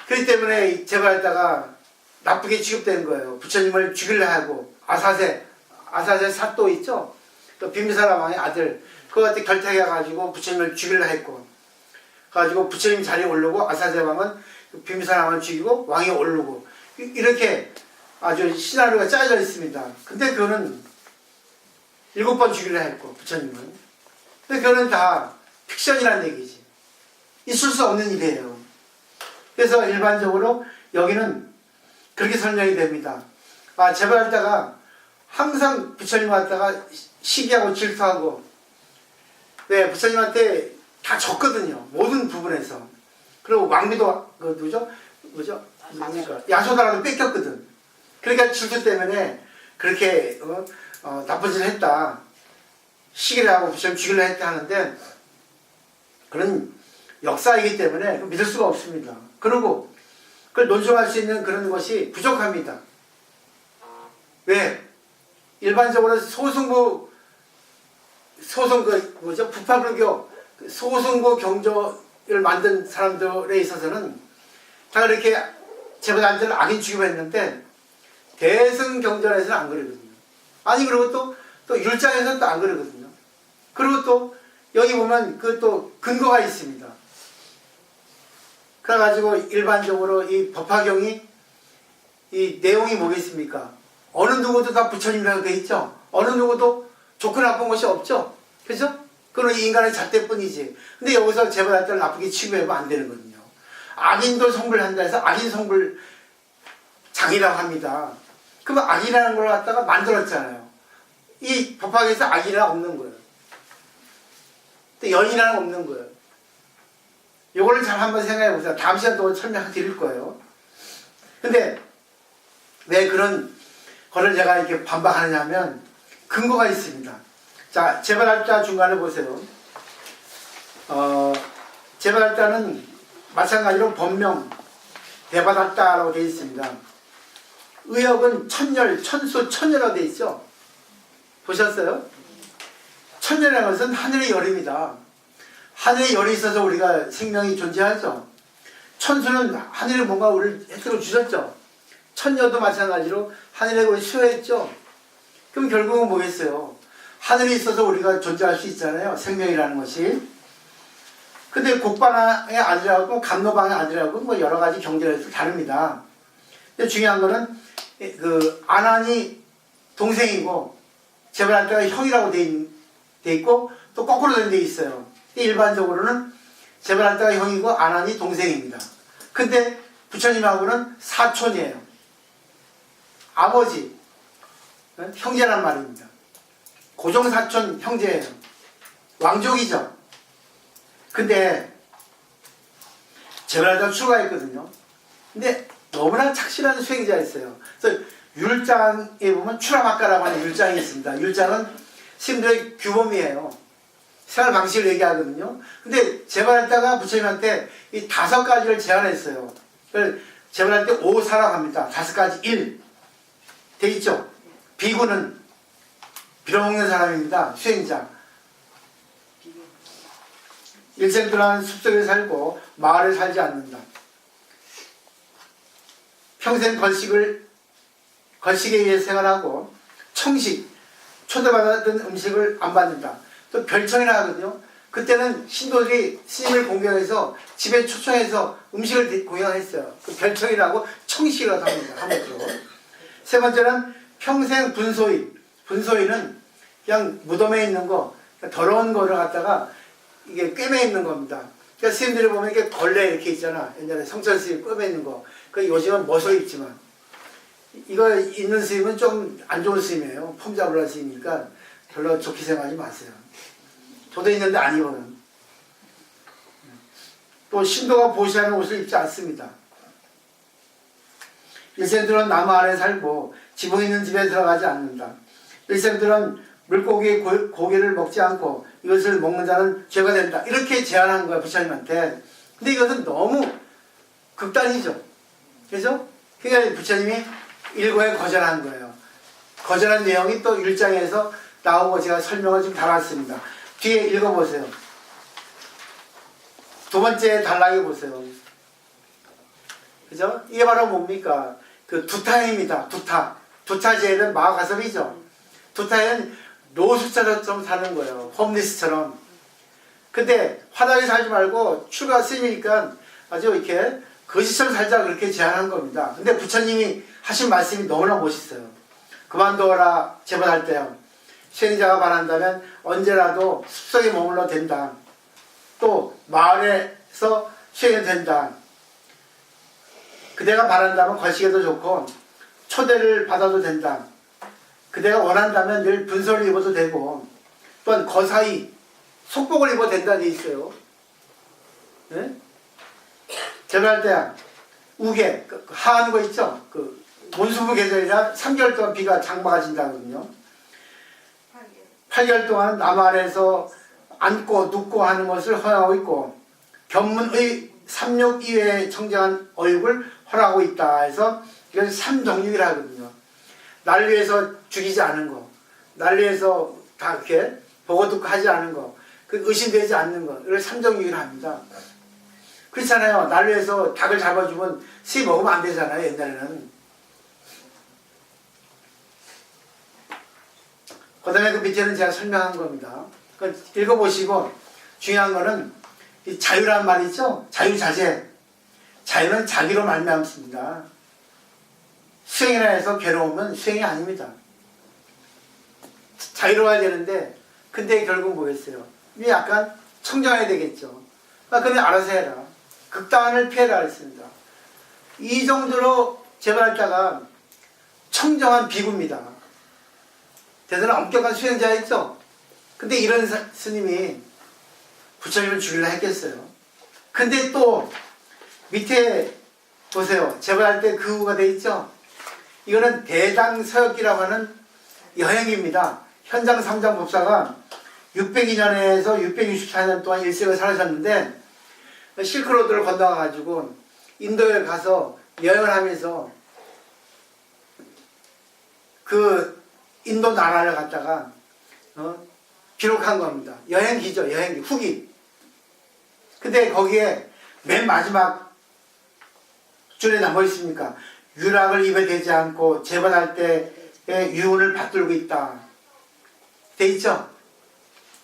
그렇기 때문에 제발할다가 나쁘게 취급된 거예요. 부처님을 죽이려 하고 아사세 사또 있죠? 또 빔비사라 왕의 아들 그거한테 결탁해가지고 부처님을 죽이려 했고 가지고 부처님 자리에 오르고 아사세 왕은 빔비사라 왕을 죽이고 왕이 오르고 이렇게 아주 시나리오가 짜여져 있습니다. 근데 그거는 7번 죽이려 했고 부처님은. 근데 그거는 다 픽션이라는 얘기지. 있을 수 없는 일이에요. 그래서 일반적으로 여기는 그렇게 설명이 됩니다. 제발할다가 항상 부처님 왔다가 시기하고 질투하고 네, 부처님한테 다 졌거든요. 모든 부분에서. 그리고 왕비도 뭐죠? 야소다라도 뺏겼거든. 그러니까 질투 때문에 그렇게 나쁜 짓을 했다. 시기를 하고 부처님 죽이려 했다 하는데 그런 역사이기 때문에 믿을 수가 없습니다. 그리고 그걸 논증할 수 있는 그런 것이 부족합니다. 왜? 일반적으로 부파불교 소승부 경조를 만든 사람들에 있어서는 다 그렇게 제발할다를 악인 취급했는데 대승경전에서는 안 그러거든요. 아니 그리고 또 율장에서는 또 안 그러거든요. 그리고 또 여기 보면 그 또 근거가 있습니다. 그래가지고 일반적으로 이 법화경이 이 내용이 뭐겠습니까? 어느 누구도 다 부처님이라고 돼 있죠. 어느 누구도 좋고 나쁜 것이 없죠. 그죠? 그건 인간의 잣대뿐이지. 근데 여기서 제발할다를 나쁘게 취급하면 안 되는 거거든요. 악인도 성불한다 해서 악인 성불 장이라고 합니다. 그러면 악이라는 걸 갖다가 만들었잖아요. 이 법학에서 악이라는 없는 거예요. 또 연이라는 없는 거예요. 요거를 잘 한번 생각해 보세요. 다음 시간 또 설명 드릴 거예요. 근데 왜 그런 거를 제가 이렇게 반박하느냐 하면 근거가 있습니다. 자, 제발할다 중간에 보세요. 제발할다는 마찬가지로 법명 대받았다라고 되어 있습니다. 의역은 천열, 천수, 천열로 되어 있죠. 보셨어요? 천열이라는 것은 하늘의 열입니다. 하늘의 열이 있어서 우리가 생명이 존재하죠. 천수는 하늘에 뭔가 우리를 혜택을 주셨죠. 천녀도 마찬가지로 하늘에 우리 수여했죠. 그럼 결국은 뭐겠어요? 하늘이 있어서 우리가 존재할 수 있잖아요. 생명이라는 것이. 근데 곡반의 아들하고 감로방의 아들하고 뭐 여러 가지 경제에서 다릅니다. 근데 중요한 거는 그 아난이 동생이고 제발할다가 형이라고 돼 있고 또 거꾸로 된 데 있어요. 일반적으로는 제발할다가 형이고 아난이 동생입니다. 근데 부처님하고는 사촌이에요. 아버지, 형제란 말입니다. 고종사촌 형제예요. 왕족이죠. 근데 제발할다가 출가했거든요. 근데 너무나 착실한 수행자였어요. 그래서 율장에 보면 추라막가라고 하는 율장이 있습니다. 율장은 스님들의 규범이에요. 생활 방식을 얘기하거든요. 근데 제발할다가 부처님한테 이 5가지를 제안했어요. 제발할 때 5사라고 합니다. 5가지 1. 돼 있죠? 비구는 빌어먹는 사람입니다. 수행자. 일생 동안 숲속에 살고 마을에 살지 않는다. 평생 걸식에 의해 생활하고 청식, 초대받았던 음식을 안 받는다. 또 별청이라 하거든요. 그때는 신도들이 스님을 공경해서 집에 초청해서 음식을 공양했어요. 그 별청이라고 청식이라고 합니다. 한국으로. 세 번째는 평생 분소이. 분소이는 그냥 무덤에 있는 거, 더러운 거를 갖다가 이게 꿰매 있는 겁니다. 그러니까 스님들이 보면 이게 걸레 이렇게 있잖아. 옛날에 성철 스님 꿰매 있는 거. 그 요즘은 멋서 있지만. 이거 있는 스님은 좀 안 좋은 스님이에요. 폼 잡으라 스님이니까 별로 좋게 생각하지 마세요. 저도 있는데 안 입어요. 또 신도가 보시하는 옷을 입지 않습니다. 일생들은 나무 아래 살고 지붕 있는 집에 들어가지 않는다. 일생들은 물고기 고기를 먹지 않고 이것을 먹는 자는 죄가 된다. 이렇게 제안한 거야 부처님한테. 근데 이것은 너무 극단이죠. 그래서 그러니까 부처님이 일거에 거절한 거예요. 거절한 내용이 또 1장에서 나오고 제가 설명을 좀 달았습니다. 뒤에 읽어보세요. 두 번째 단락에 보세요. 그죠? 이게 바로 뭡니까? 그 두타입니다. 두타제는 마가섭이죠. 두타는 노숙자처럼 사는 거예요. 홈리스처럼. 근데 화단에 살지 말고 출가 스님이니까 아주 이렇게 거지처럼 살자 그렇게 제안한 겁니다. 근데 부처님이 하신 말씀이 너무나 멋있어요. 그만둬라 제발할 때요. 수행자가 바란다면 언제라도 숲속에 머물러 된다. 또 마을에서 수행이 된다. 그대가 바란다면 걸식해도 좋고 초대를 받아도 된다. 그대가 원한다면 늘 분소를 입어도 되고 또한 거사히 속복을 입어도 된다 돼 있어요. 네? 제가 할 때 우게 하하는 거 있죠. 그 몬수부 계절이라 3개월 동안 비가 장마가 진다거든요. 8개월 동안 나무 아래에서 앉고 눕고 하는 것을 허용하고 있고 견문의 3육 이외의 청정한 어육을 허락하고 있다 해서 이건 3정육이라 하거든요. 나를 위해서 죽이지 않은 거, 나를 위해서 다 이렇게 보고 듣고 하지 않은 거, 그 의심되지 않는 거, 이걸 3정육이라 합니다. 그렇잖아요. 나를 위해서 닭을 잡아주면 씨 먹으면 안 되잖아요. 옛날에는. 그 다음에 그 밑에는 제가 설명한 겁니다. 읽어보시고 중요한 거는 이 자유란 말이 있죠. 자유자재. 자유는 자기로 말미암습니다. 수행이라 해서 괴로우면 수행이 아닙니다. 자유로워야 되는데 근데 결국 뭐겠어요? 이게 약간 청정해야 되겠죠. 그러면 알아서 해라. 극단을 피해라 했습니다. 이 정도로 제발했다가 청정한 비구입니다. 대단한 엄격한 수행자 있죠? 근데 이런 스님이 부처님을 죽이려 했겠어요. 근데 또 밑에 보세요. 제발할 때 그 후가 돼 있죠? 이거는 대당서역기라고 하는 여행입니다. 현장 삼장 법사가 602년에서 664년 동안 일생을 살아셨는데 실크로드를 건너가가지고 인도에 가서 여행을 하면서 그 인도 나라를 갖다가 기록한 겁니다. 여행기죠. 여행기. 후기. 근데 거기에 맨 마지막 줄에 나뭐 있습니까? 유락을 입에 대지 않고 재반할 때의 유운을 받들고 있다. 돼 있죠?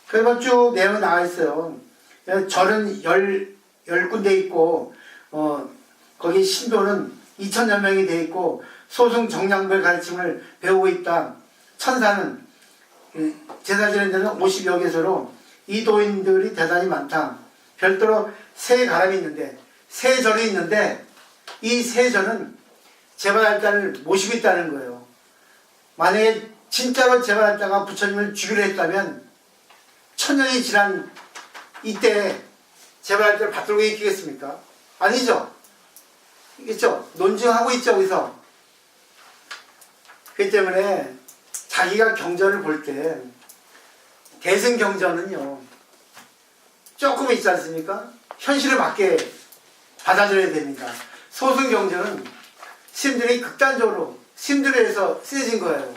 그리고 쭉 내용이 나와 있어요. 절은 10군데 있고 거기 신도는 2000여 명이 돼 있고 소승 정량별 가르침을 배우고 있다. 천사는 제사 지내는 데는 50여 개소로 이도인들이 대단히 많다. 별도로 세 가람이 있는데 세 절이 있는데 이 세 절은 제발할자를 모시고 있다는 거예요. 만약에 진짜로 제발할자가 부처님을 죽이려 했다면 천년이 지난 이때 제발할자를 받들고 있겠습니까? 아니죠. 있죠. 논증하고 있죠. 여기서. 그렇기 때문에 자기가 경전을 볼 때 대승경전은요 조금 있지 않습니까? 현실에 맞게 받아들여야 됩니다. 소승경전은 스님들이 극단적으로 스님들에 의해서 쓰여진 거예요.